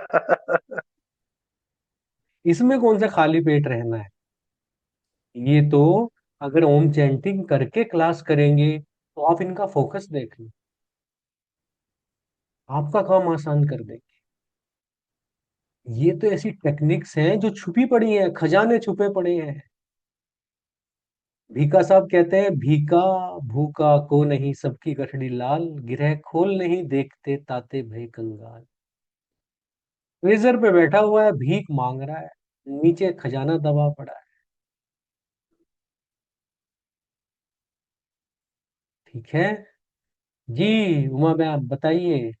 इसमें कौन सा खाली पेट रहना है। ये तो अगर ओम चैंटिंग करके क्लास करेंगे तो आप इनका फोकस देख लो, आपका काम आसान कर देंगे। ये तो ऐसी टेक्निक्स हैं जो छुपी पड़ी हैं, खजाने छुपे पड़े हैं। भीका साहब कहते हैं, भीका भूका को नहीं सबकी गठड़ी लाल, गिरह खोल नहीं देखते ताते भय कंगाल। ट्रेजर पे बैठा हुआ है, भीख मांग रहा है, नीचे खजाना दबा पड़ा है। ठीक है जी, उमा मैम बताइए।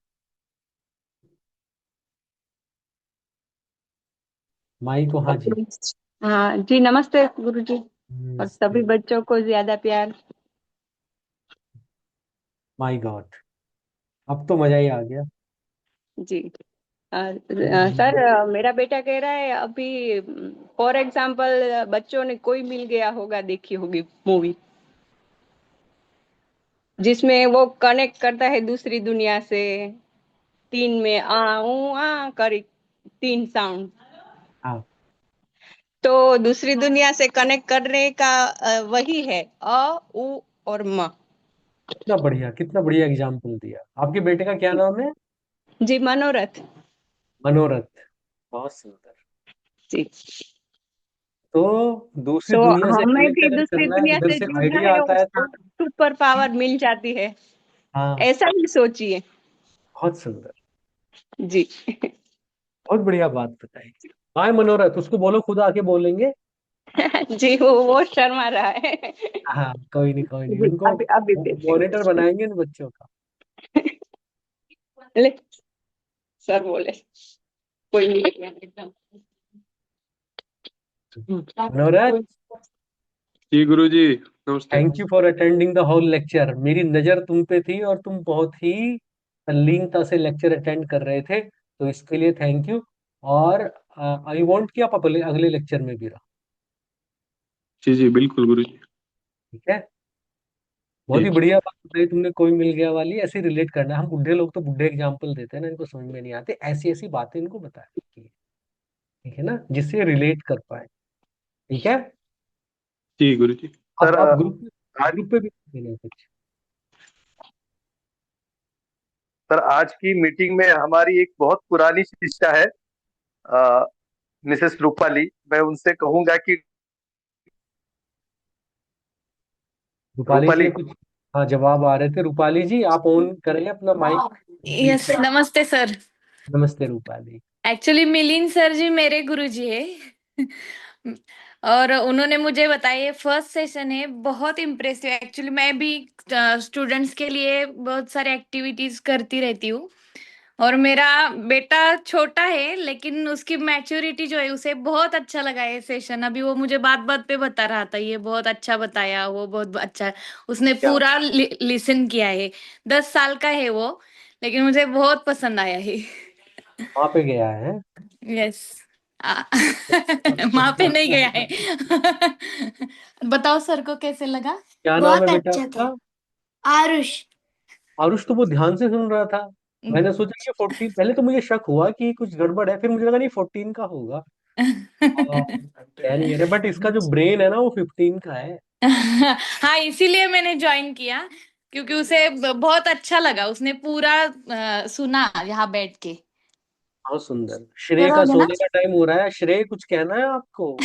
माई को हाँ जी। हाँ जी, नमस्ते गुरुजी और सभी बच्चों को ज्यादा प्यार। माई गॉड, अब तो मजा ही आ गया। जी सर, मेरा बेटा कह रहा है अभी, फॉर एग्जाम्पल बच्चों ने कोई मिल गया होगा, देखी होगी मूवी, जिसमें वो कनेक्ट करता है दूसरी दुनिया से, तीन में आ ऊ आ कर तीन साउंड। हाँ, तो दूसरी दुनिया से कनेक्ट करने का वही है अ उ और म। कितना बढ़िया एग्जाम्पल दिया। आपके बेटे का क्या नाम है? जी, मनोरथ। मनोरथ। बहुत सुंदर। जी, तो दूसरी तो दुनिया से हमें कनेक्ट भी अगर दूसरी करना है, दुनिया इधर से से जुड़ना आइडिया है आता और है तो। सुपर पावर मिल जाती है, हाँ, ऐसा ही सोचिए। बहुत सुंदर। जी। बहुत बढ़िया बात बताई। हाय मनोरथ, उसको बोलो खुद आके बोलेंगे। जी, वो शर्मा रहा है। हाँ, कोई नहीं कोई नहीं, जी, उनको अभी अभी मॉनिटर भेजेंगे। बनाएंगे इन बच्चों का। ले, सर बोले कोई नहीं एकदम। मनोरथ, जी गुरुजी, नमस्ते। Thank you for attending the whole lecture. मेरी नजर तुम पे थी और तुम बहुत ही तल्लीनता से लेक्चर अटेंड कर रहे थे, तो इसके लिए थैंक यू। और आई वांट कि आप अगले अगले लेक्चर में भी रहो। जी जी बिल्कुल गुरुजी। ठीक है, बहुत ही ठीक। बढ़िया बात बताई तुमने, कोई मिल गया वाली। ऐसे रिलेट करना है। हम बुढ़े लोग तो बुढ़े एग्जाम्पल देते हैं ना, इनको समझ में नहीं आते। ऐसी ऐसी बातें इनको बताएं, ठीक है ना, जिससे रिलेट कर पाए। ठीक है। जी गुरुजी। सर आप आज ग्रुप पे भी देना कुछ। सर आज की मीटिंग में हमारी एक बहुत पुरानी शिष्या है, मिसेस रूपाली। मैं उनसे कहूंगा कि रूपाली जी रूपाली, के कुछ हाँ जवाब आ रहे थे। रूपाली जी, आप ऑन करें अपना माइक यस, कंप्लीटली। नमस्ते सर। नमस्ते रूपाली। एक्चुअली मिलिंद सर जी मेरे गुरुजी है। और उन्होंने मुझे बताया ये फर्स्ट सेशन है, बहुत इम्प्रेसिव। एक्चुअली मैं भी स्टूडेंट्स के लिए बहुत सारे एक्टिविटीज करती रहती हूँ। और मेरा बेटा छोटा है लेकिन उसकी मैच्योरिटी जो है, उसे बहुत अच्छा लगा ये सेशन। अभी वो मुझे बात बात पे बता रहा था, ये बहुत अच्छा बताया, वो बहुत अच्छा। उसने क्या पूरा लिसन किया है। 10 साल का है वो, लेकिन मुझे बहुत पसंद आया है। वहां पे गया है? यस। वहां पे नहीं गया है। बताओ सर को कैसे लगा। क्या नाम है बहुत बेटा अच्छा आपका? था। आरुष। आरुष तो वो ध्यान से सुन रहा था। मैंने सोचा कि 14, पहले तो मुझे शक हुआ कि कुछ गड़बड़ है, फिर मुझे लगा नहीं 14 का होगा। 10 ईयर है, बट इसका जो ब्रेन है ना वो 15 का है। हाँ, इसीलिए मैंने ज्वाइन किया, क्योंकि उसे बहुत अच्छा लगा। उसने पूरा सुना यहाँ बैठ के। बहुत सुंदर। श्रेय पूरा का हो गया ना। सोने का टाइम हो रहा है। श्रेय, कुछ कहना है आपको?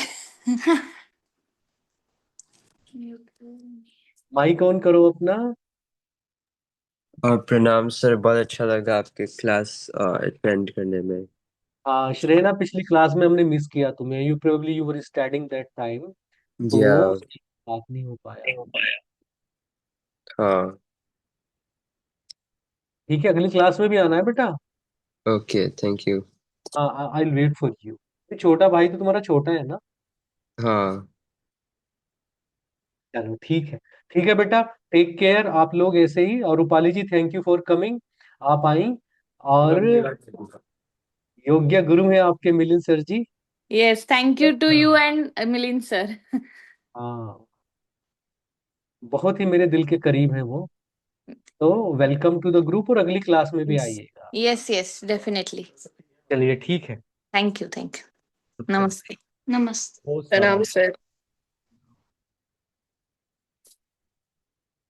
माइक ऑन करो अपना। और प्रणाम सर, बहुत अच्छा लगा आपके क्लास अटेंड करने में। हाँ श्रेय ना, पिछली क्लास में हमने मिस किया तुम्हें। You were studying that time, जी तो बात नहीं हो पाया। हाँ। ठीक है, अगली क्लास में भी आना है बेटा। Okay, thank you. हाँ, I will wait for you. छोटा भाई तो तुम्हारा छोटा है ना? हाँ। चलो ठीक है। ठीक है बेटा, टेक केयर आप लोग ऐसे ही। और Rupali ji, thank you for coming. आप आई। और योग्य गुरु है आपके Milind sir ji. Yes, thank you to you and Milind sir. हाँ, बहुत ही मेरे दिल के करीब है वो। तो वेलकम टू द ग्रुप, और अगली क्लास में भी आइएगा। Yes yes, definitely. चलिए ठीक है। Thank you, thank you. नमस्ते। नमस्ते। बहुत प्रणाम सारा सर।